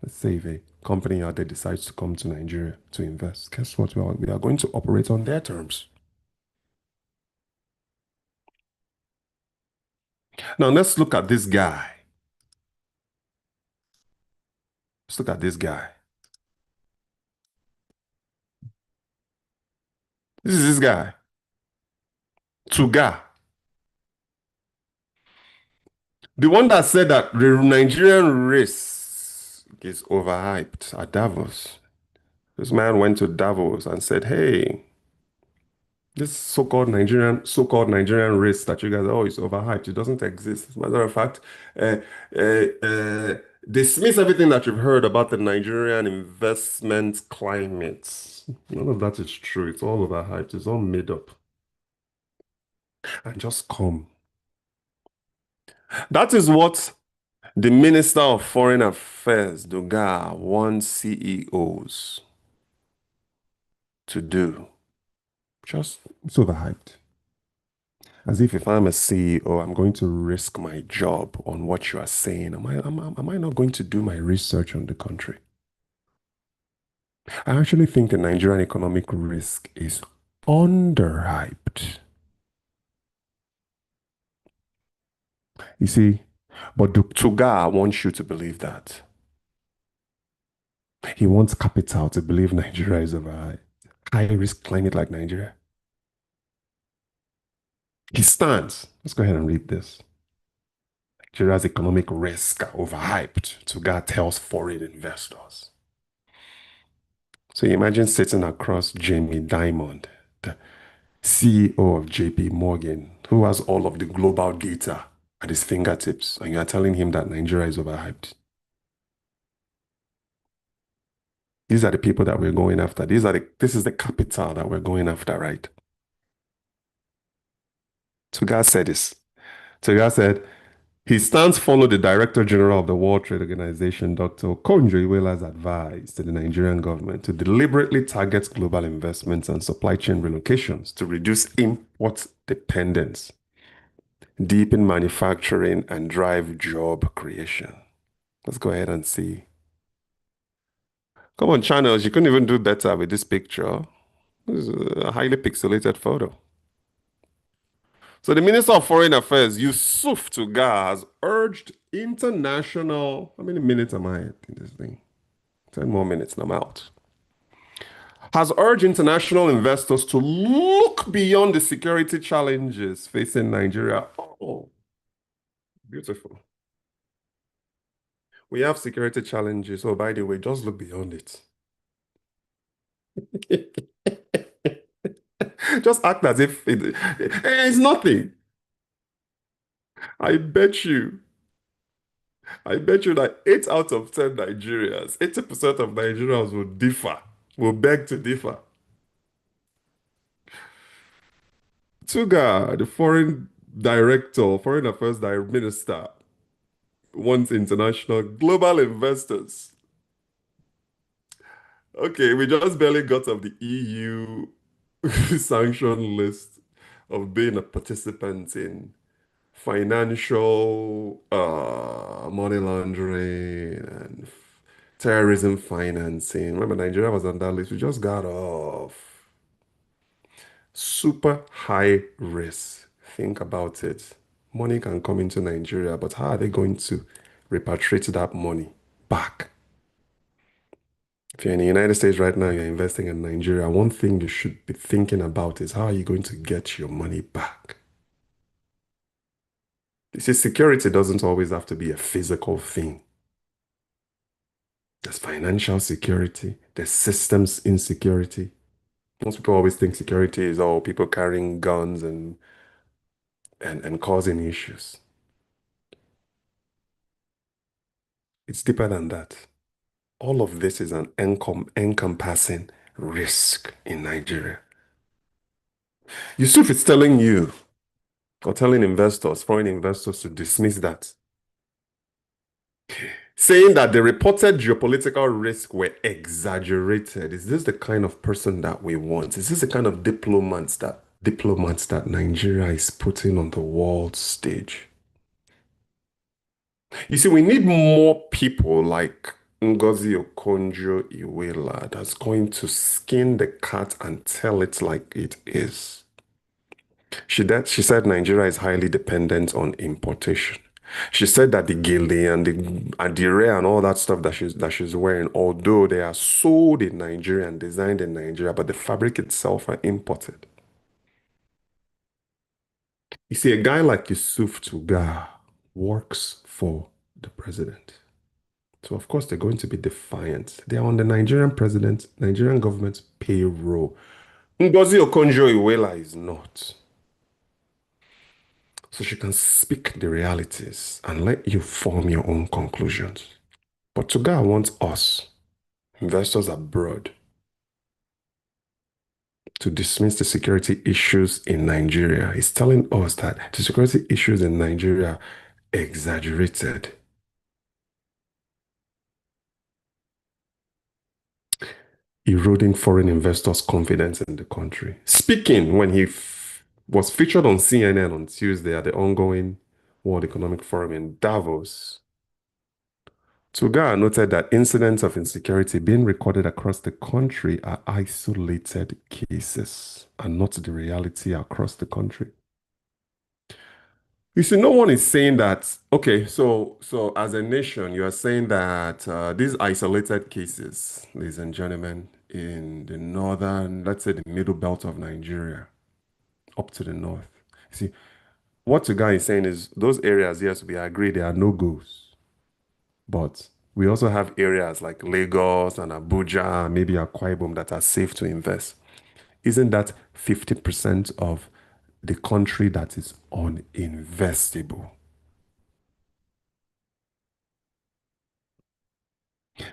Let's say if a company out there decides to come to Nigeria to invest, guess what? We are going to operate on their terms. Now, let's look at this guy. Let's look at this guy. This is this guy, Tuggar. The one that said that the Nigerian race is overhyped at Davos. This man went to Davos and said, hey, this so-called Nigerian race that you guys are always overhyped. It doesn't exist. As a matter of fact, uh, dismiss everything that you've heard about the Nigerian investment climate. None of that is true. It's all overhyped. It's all made up. And just come. That is what the Minister of Foreign Affairs, Tuggar, wants CEOs to do. Just, it's overhyped. As if I'm a CEO, I'm going to risk my job on what you are saying. Am I not going to do my research on the country? I actually think the Nigerian economic risk is underhyped. You see, but Tuggar wants you to believe that. He wants capital to believe Nigeria is overhyped. High risk climate like Nigeria. He stands. Let's go ahead and read this. Nigeria's economic risk are overhyped. Tuggar tells foreign investors. So you imagine sitting across Jamie Dimon, the CEO of JP Morgan, who has all of the global data at his fingertips, and you are telling him that Nigeria is overhyped. These are the people that we're going after. This is the capital that we're going after, right? Tuggar said this. Tuggar said, he stands follow the Director General of the World Trade Organization, Dr. Okonjo-Iweala's advice to the Nigerian government to deliberately target global investments and supply chain relocations to reduce import dependence, deepen manufacturing, and drive job creation. Let's go ahead and see. Come on, channels, you couldn't even do better with this picture. This is a highly pixelated photo. So the Minister of Foreign Affairs, Yusuf Tuggar, has urged international... How many minutes am I in this thing? 10 more minutes and I'm out. Has urged international investors to look beyond the security challenges facing Nigeria. Oh, beautiful. We have security challenges. Oh, by the way, just look beyond it. Just act as if it's nothing. I bet you I bet you that 8 out of 10 Nigerians, 80% of Nigerians will differ, will beg to differ. Tuggar, the foreign affairs minister, wants international global investors. Okay, we just barely got off the EU sanction list of being a participant in financial money laundering and terrorism financing. Remember, Nigeria was on that list. We just got off. Super high risk. Think about it. Money can come into Nigeria, but how are they going to repatriate that money back? If you're in the United States right now, you're investing in Nigeria, one thing you should be thinking about is how are you going to get your money back? You see, security doesn't always have to be a physical thing. There's financial security, there's systems insecurity. Most people always think security is all people carrying guns and causing issues. It's deeper than that. All of this is an encompassing risk in Nigeria. Yusuf is telling you or telling investors, foreign investors, to dismiss that, saying that the reported geopolitical risks were exaggerated. Is this the kind of person that we want? Is this the kind of diplomats that Nigeria is putting on the world stage? You see, we need more people like Ngozi Okonjo-Iweala that's going to skin the cat and tell it like it is. She said Nigeria is highly dependent on importation. She said that the gele and the adire and all that stuff that she's wearing, although they are sold in Nigeria and designed in Nigeria, but the fabric itself are imported. You see, a guy like Yusuf Tuggar works for the president. So of course they're going to be defiant. They are on the Nigerian government's payroll. Ngozi Okonjo-Iweala is not. So she can speak the realities and let you form your own conclusions. But Tuggar wants us, investors abroad, to dismiss the security issues in Nigeria. He's telling us that the security issues in Nigeria are exaggerated. Eroding foreign investors' confidence in the country. Speaking when he was featured on CNN on Tuesday at the ongoing World Economic Forum in Davos, Tuggar noted that incidents of insecurity being recorded across the country are isolated cases and not the reality across the country. You see, no one is saying that, okay, so as a nation, you are saying that these isolated cases, ladies and gentlemen, in the northern, let's say the middle belt of Nigeria, up to the north. See, what the guy is saying is those areas, yes, we agree, there are no-goes. But we also have areas like Lagos and Abuja, maybe Akwa Ibom that are safe to invest. Isn't that 50% of the country that is uninvestable?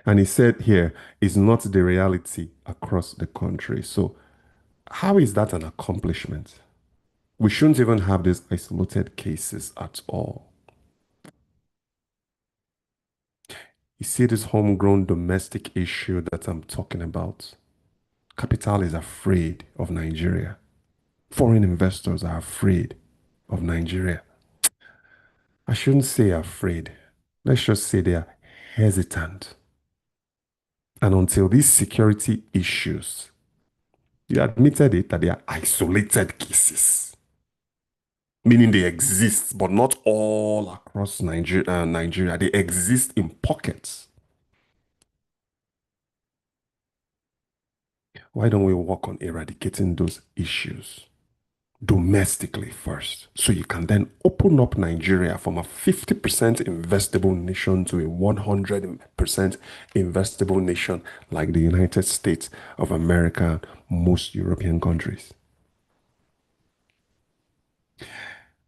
And he said here, it's not the reality across the country. So how is that an accomplishment? We shouldn't even have these isolated cases at all. You see this homegrown domestic issue that I'm talking about? Capital is afraid of Nigeria. Foreign investors are afraid of Nigeria. I shouldn't say afraid. Let's just say they are hesitant. And until these security issues, you admitted it that they are isolated cases, meaning they exist, but not all across Nigeria. They exist in pockets. Why don't we work on eradicating those issues domestically first, so you can then open up Nigeria from a 50% investable nation to a 100% investable nation like the United States of America, most European countries?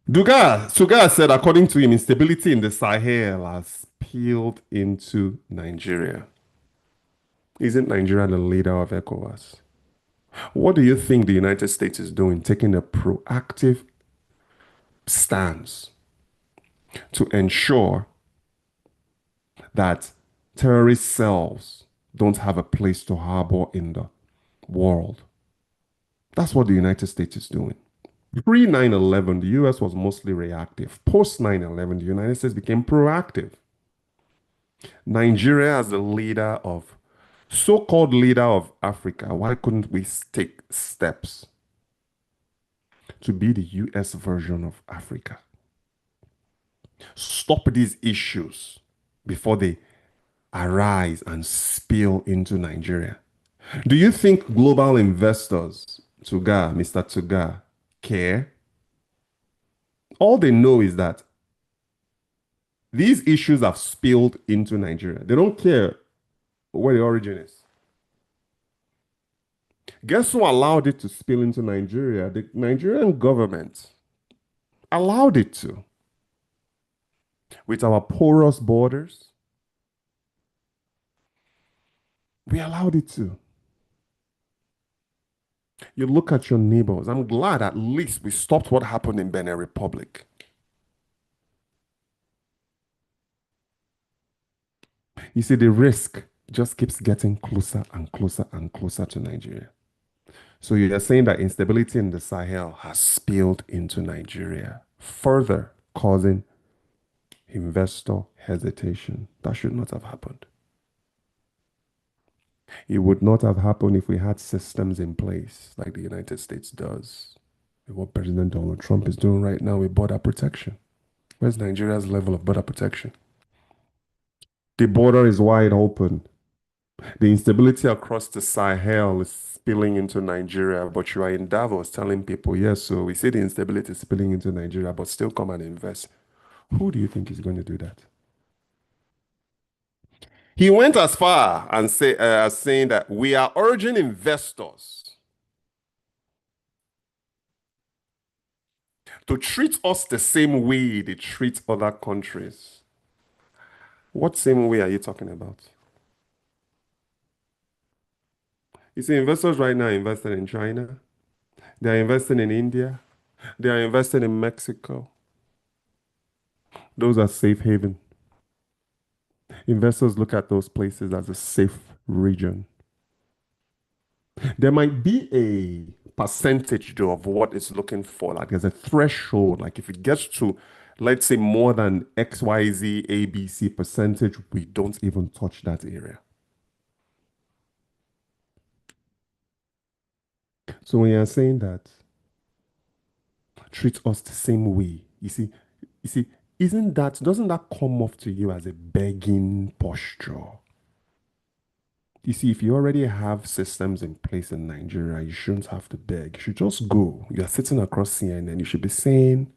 Tuggar said, according to him, instability in the Sahel has spilled into Nigeria. Isn't Nigeria the leader of ECOWAS? What do you think the United States is doing, taking a proactive stance to ensure that terrorist cells don't have a place to harbor in the world? That's what the United States is doing. Pre 9/11, the US was mostly reactive. Post 9/11, the United States became proactive. Nigeria, as the leader of, so called leader of Africa, why couldn't we take steps to be the US version of Africa? Stop these issues before they arise and spill into Nigeria. Do you think global investors, Mr. Tuggar, care? All they know is that these issues have spilled into Nigeria. They don't care where the origin is. Guess who allowed it to spill into Nigeria? The Nigerian government allowed it to. With our porous borders, we allowed it to. You look at your neighbors. I'm glad at least we stopped what happened in Benin Republic. You see, the risk just keeps getting closer and closer and closer to Nigeria. So you're saying that instability in the Sahel has spilled into Nigeria, further causing investor hesitation. That should not have happened. It would not have happened if we had systems in place like the United States does. What President Donald Trump is doing right now with border protection. Where's Nigeria's level of border protection? The border is wide open. The instability across the Sahel is spilling into Nigeria, but you are in Davos telling people, yes, so we see the instability spilling into Nigeria, but still come and invest. Who do you think is going to do that? He went as far and as saying that we are urging investors to treat us the same way they treat other countries. What same way are you talking about? You see, investors right now are investing in China. They are investing in India. They are investing in Mexico. Those are safe haven. Investors look at those places as a safe region. There might be a percentage though of what it's looking for. Like there's a threshold. Like if it gets to, let's say, more than XYZ ABC percentage, we don't even touch that area. So when you're saying that, treat us the same way, you see, doesn't that come off to you as a begging posture? You see, if you already have systems in place in Nigeria, you shouldn't have to beg. You should just go. You're sitting across CNN. You should be saying,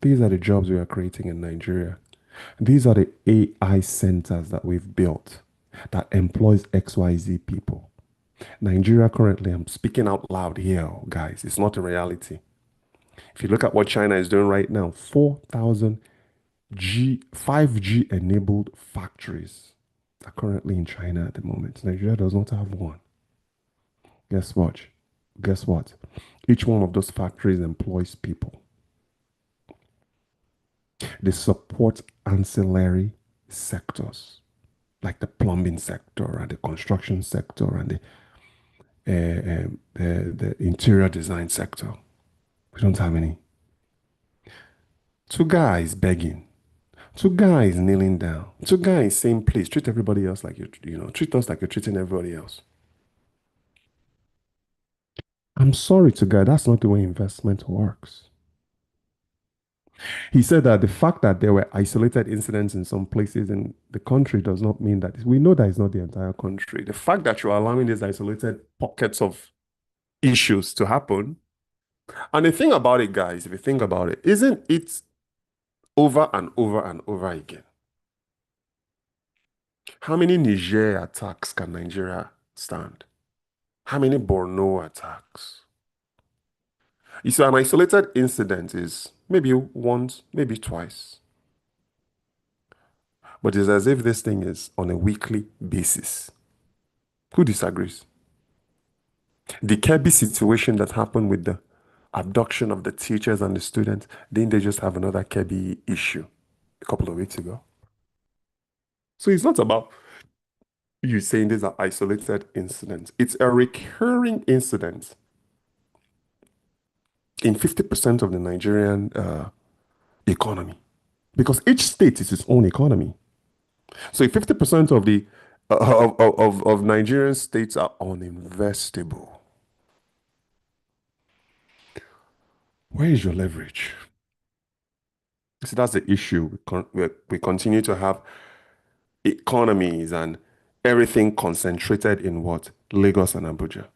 these are the jobs we are creating in Nigeria. These are the AI centers that we've built that employs XYZ people. Nigeria currently, I'm speaking out loud here, guys. It's not a reality. If you look at what China is doing right now, 4,000 5G enabled factories are currently in China at the moment. Nigeria does not have one. Guess what? Guess what? Each one of those factories employs people. They support ancillary sectors like the plumbing sector and the construction sector and the interior design sector. We don't have any. Two guys begging. Two guys kneeling down. Two guys saying, please treat everybody else like treat us like you're treating everybody else. I'm sorry to God, that's not the way investment works. He said that the fact that there were isolated incidents in some places in the country does not mean that we know that it's not the entire country. The fact that you're allowing these isolated pockets of issues to happen. And the thing about it, guys, if you think about it, isn't it over and over and over again? How many Niger attacks can Nigeria stand? How many Borno attacks? You see, an isolated incident is maybe once, maybe twice, but it's as if this thing is on a weekly basis. Who disagrees? The Kirby situation that happened with the abduction of the teachers and the students, didn't they just have another Kirby issue a couple of weeks ago? So it's not about you saying these are isolated incidents. It's a recurring incident in 50% of the Nigerian economy because each state is its own economy. So if 50% of the of Nigerian states are uninvestable, where is your leverage? See, that's the issue. We continue to have economies and everything concentrated in what? Lagos and Abuja,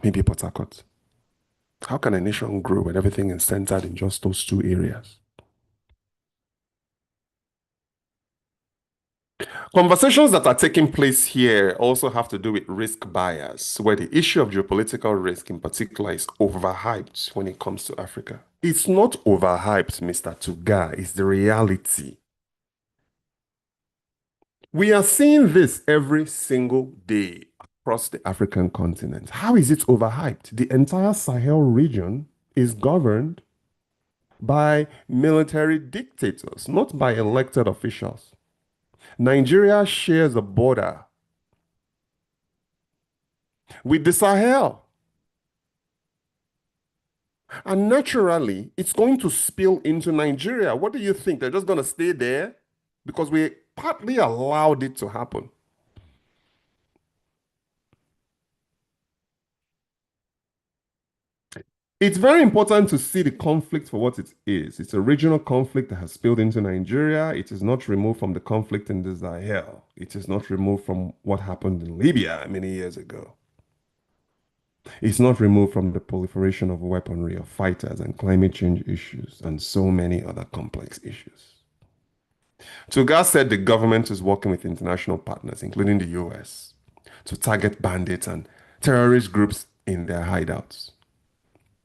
maybe Port Harcourt. How can a nation grow when everything is centered in just those two areas? Conversations that are taking place here also have to do with risk bias, where the issue of geopolitical risk in particular is overhyped when it comes to Africa. It's not overhyped, Mr. Tuggar, it's the reality. We are seeing this every single day across the African continent. How is it overhyped? The entire Sahel region is governed by military dictators, not by elected officials. Nigeria shares a border with the Sahel. And naturally, it's going to spill into Nigeria. What do you think? They're just going to stay there? Because we partly allowed it to happen. It's very important to see the conflict for what it is. It's a regional conflict that has spilled into Nigeria. It is not removed from the conflict in the Sahel. It is not removed from what happened in Libya many years ago. It's not removed from the proliferation of weaponry of fighters and climate change issues and so many other complex issues. Tuggar said the government is working with international partners, including the US, to target bandits and terrorist groups in their hideouts.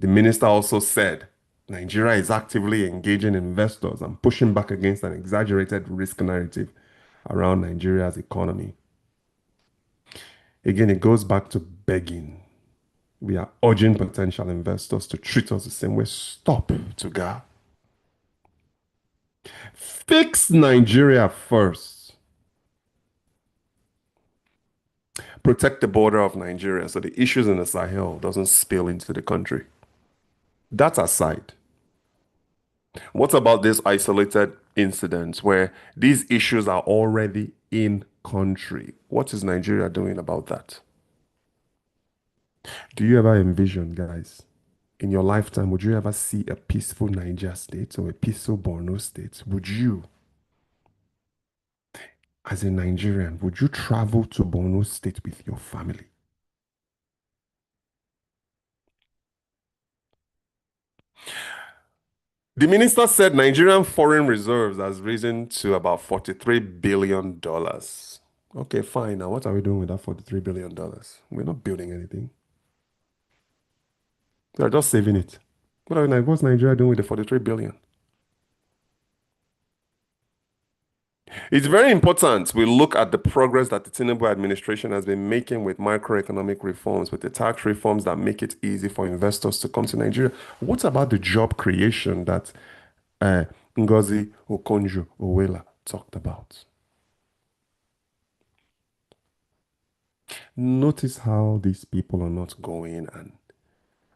The minister also said Nigeria is actively engaging investors and pushing back against an exaggerated risk narrative around Nigeria's economy. Again, it goes back to begging. We are urging potential investors to treat us the same way. Stop, Tuggar. Fix Nigeria first. Protect the border of Nigeria so the issues in the Sahel doesn't spill into the country. That aside, what about these isolated incidents where these issues are already in country? What is Nigeria doing about that? Do you ever envision, guys, in your lifetime, would you ever see a peaceful Niger state or a peaceful Borno state? Would you, as a Nigerian, would you travel to Borno state with your family? The minister said Nigerian foreign reserves has risen to about $43 billion. Okay, fine. Now, what are we doing with that $43 billion? We're not building anything. We're just saving it. What's Nigeria doing with the 43 billion? It's very important we look at the progress that the Tinubu administration has been making with microeconomic reforms, with the tax reforms that make it easy for investors to come to Nigeria. What about the job creation that Ngozi Okonjo-Iweala talked about? Notice how these people are not going and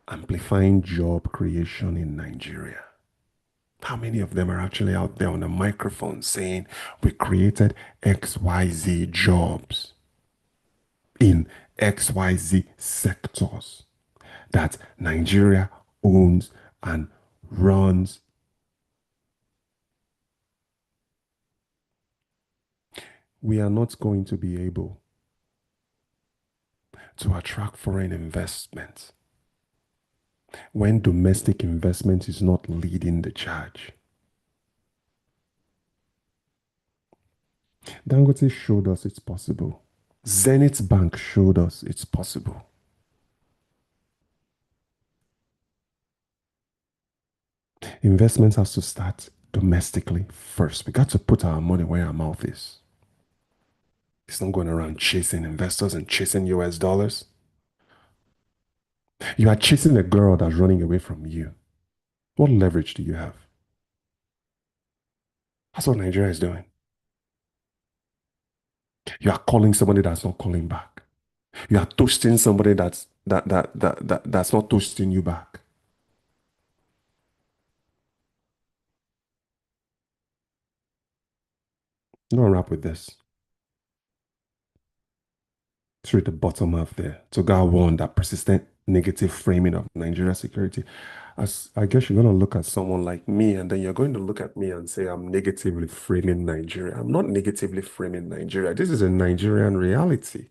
amplifying job creation in Nigeria. How many of them are actually out there on a microphone saying we created XYZ jobs in XYZ sectors that Nigeria owns and runs? We are not going to be able to attract foreign investment when domestic investment is not leading the charge. Dangote showed us it's possible. Zenith Bank showed us it's possible. Investments has to start domestically first. We got to put our money where our mouth is. It's not going around chasing investors and chasing US dollars. You are chasing a girl that's running away from you. What leverage do you have? That's what Nigeria is doing. You are calling somebody that's not calling back. You are toasting somebody that's not toasting you back. I'm gonna wrap with this. Through the bottom half there. Tuggar warned that persistent negative framing of Nigeria security. As I guess you're going to look at someone like me, and then you're going to look at me and say, I'm negatively framing Nigeria. I'm not negatively framing Nigeria. This is a Nigerian reality.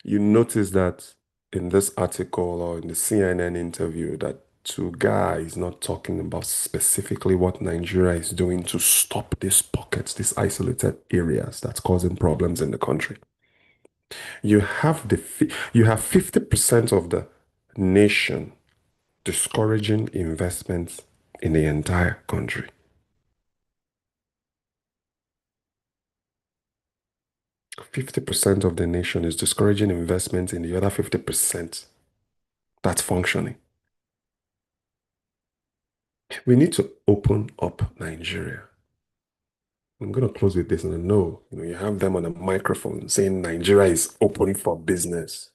You notice that in this article or in the CNN interview that Tuggar is not talking about specifically what Nigeria is doing to stop these pockets, these isolated areas that's causing problems in the country. You have 50% of the nation discouraging investments in the entire country. 50% of the nation is discouraging investments in the other 50% that's functioning. We need to open up Nigeria. I'm going to close with this, and I know, you have them on a microphone saying Nigeria is open for business.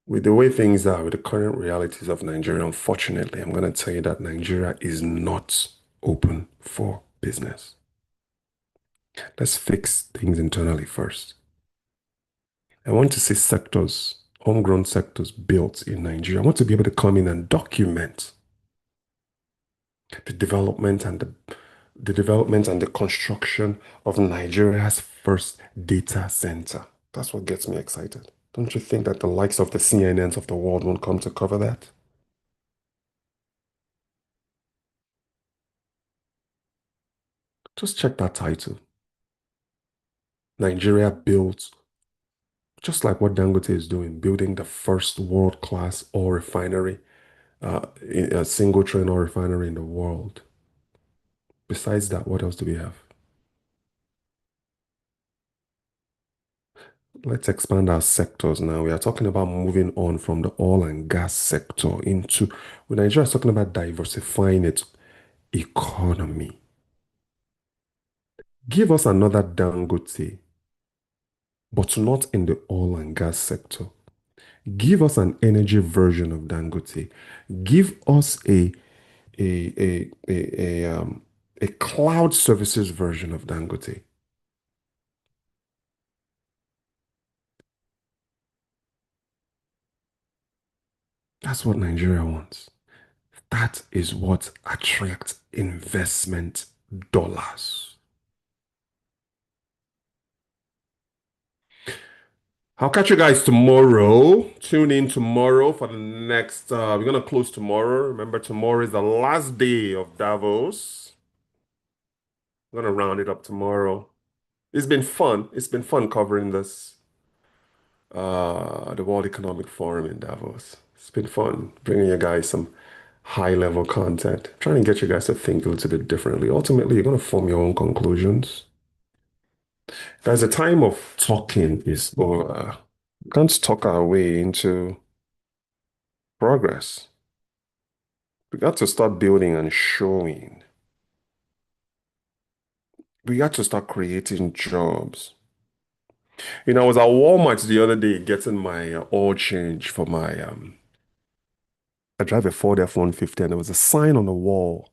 With the way things are, with the current realities of Nigeria, unfortunately, I'm going to tell you that Nigeria is not open for business. Let's fix things internally first. I want to see sectors, homegrown sectors built in Nigeria. I want to be able to come in and document the development and the construction of Nigeria's first data center. That's what gets me excited. Don't you think that the likes of the CNNs of the world won't come to cover that? Just check that title. Nigeria built, just like what Dangote is doing, building the first world-class oil refinery, a single train oil refinery in the world. Besides that, what else do we have? Let's expand our sectors now. We are talking about moving on from the oil and gas sector into, when Nigeria is talking about diversifying its economy. Give us another Dangote, but not in the oil and gas sector. Give us an energy version of Dangote. Give us a cloud services version of Dangote. That's what Nigeria wants. That is what attracts investment dollars. I'll catch you guys tomorrow. Tune in tomorrow for the next. We're gonna close tomorrow. Remember, tomorrow is the last day of Davos. I'm gonna round it up tomorrow. It's been fun. It's been fun covering this. The World Economic Forum in Davos. It's been fun bringing you guys some high level content, trying to get you guys to think a little bit differently. Ultimately, you're gonna form your own conclusions. Guys, the time of talking is over. We can't talk our way into progress. We got to start building and showing. We got to start creating jobs. I was at Walmart the other day getting my oil change for my I drive a Ford F-150, and there was a sign on the wall.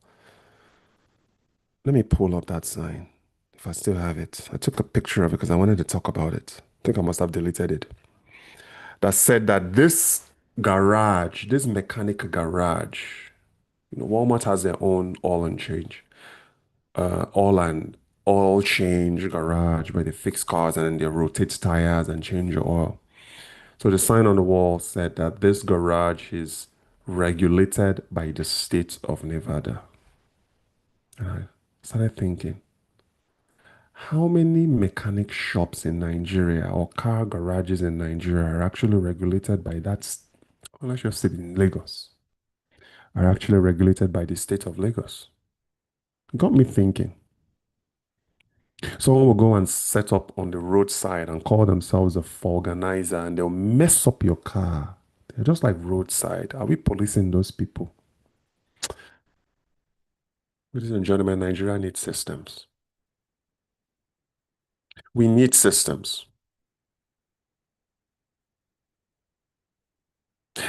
Let me pull up that sign if I still have it. I took a picture of it because I wanted to talk about it. I think I must have deleted it. That said that this garage, this mechanic garage, Walmart has their own oil and change, oil and oil change garage where they fix cars and then they rotate tires and change your oil. So the sign on the wall said that this garage is regulated by the state of Nevada. And I started thinking, How many mechanic shops in Nigeria or car garages in Nigeria are actually regulated by well, let's just say in Lagos, are actually regulated by the state of Lagos? Got me thinking. Someone will go and set up on the roadside and call themselves a organizer and they'll mess up your car. They're just like roadside. Are we policing those people? Ladies and gentlemen, Nigeria needs systems. We need systems.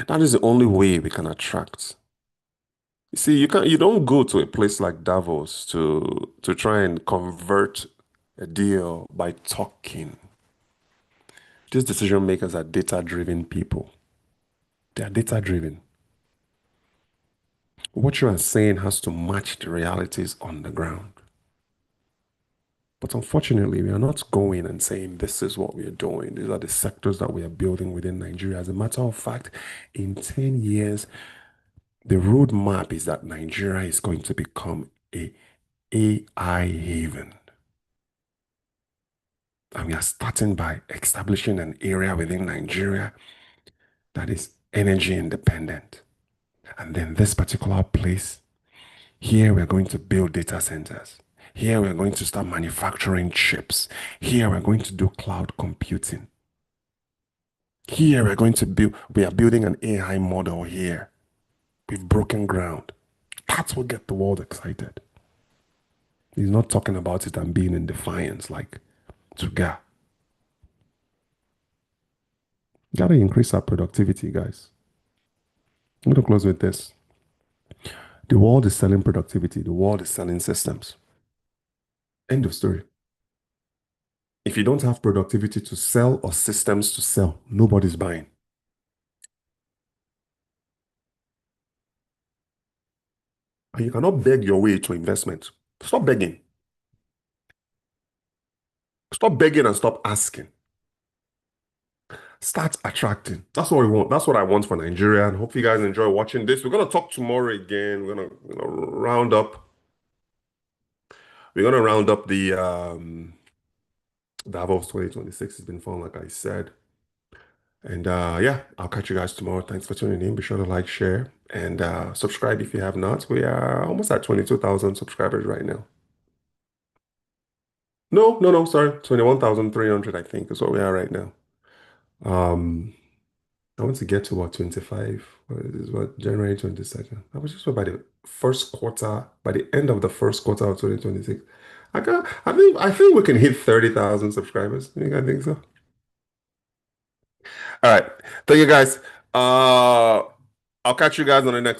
That is the only way we can attract. You see, you don't go to a place like Davos to try and convert a deal by talking. These decision makers are data-driven people. They are data-driven. What you are saying has to match the realities on the ground. But unfortunately, we are not going and saying this is what we are doing. These are the sectors that we are building within Nigeria. As a matter of fact, in 10 years, the roadmap is that Nigeria is going to become a AI haven. And we are starting by establishing an area within Nigeria that is energy independent. And then this particular place, here we're going to build data centers. Here we're going to start manufacturing chips. Here we're going to do cloud computing. Here we are building an AI model here. We've broken ground. That's what gets the world excited. He's not talking about it and being in defiance like Tuggar. Gotta increase our productivity, guys. I'm gonna close with this. The world is selling productivity. The world is selling systems. End of story. If you don't have productivity to sell or systems to sell, nobody's buying. And you cannot beg your way to investment. Stop begging. Stop begging and stop asking. Start attracting. That's what we want. That's what I want for Nigeria. And hope you guys enjoy watching this. We're gonna talk tomorrow again. We're gonna round up. We're gonna round up the Davos 2026. It's been fun, like I said. And yeah, I'll catch you guys tomorrow. Thanks for tuning in. Be sure to like, share, and subscribe if you have not. We are almost at 22,000 subscribers right now. No, no, no, sorry. 21,300, I think, is what we are right now. Um, I want to get to what 25. What is what January 22nd. I was just by the first quarter, by the end of the first quarter of 2026. I think we can hit 30,000 subscribers. I think so. All right. Thank you guys. I'll catch you guys on the next one.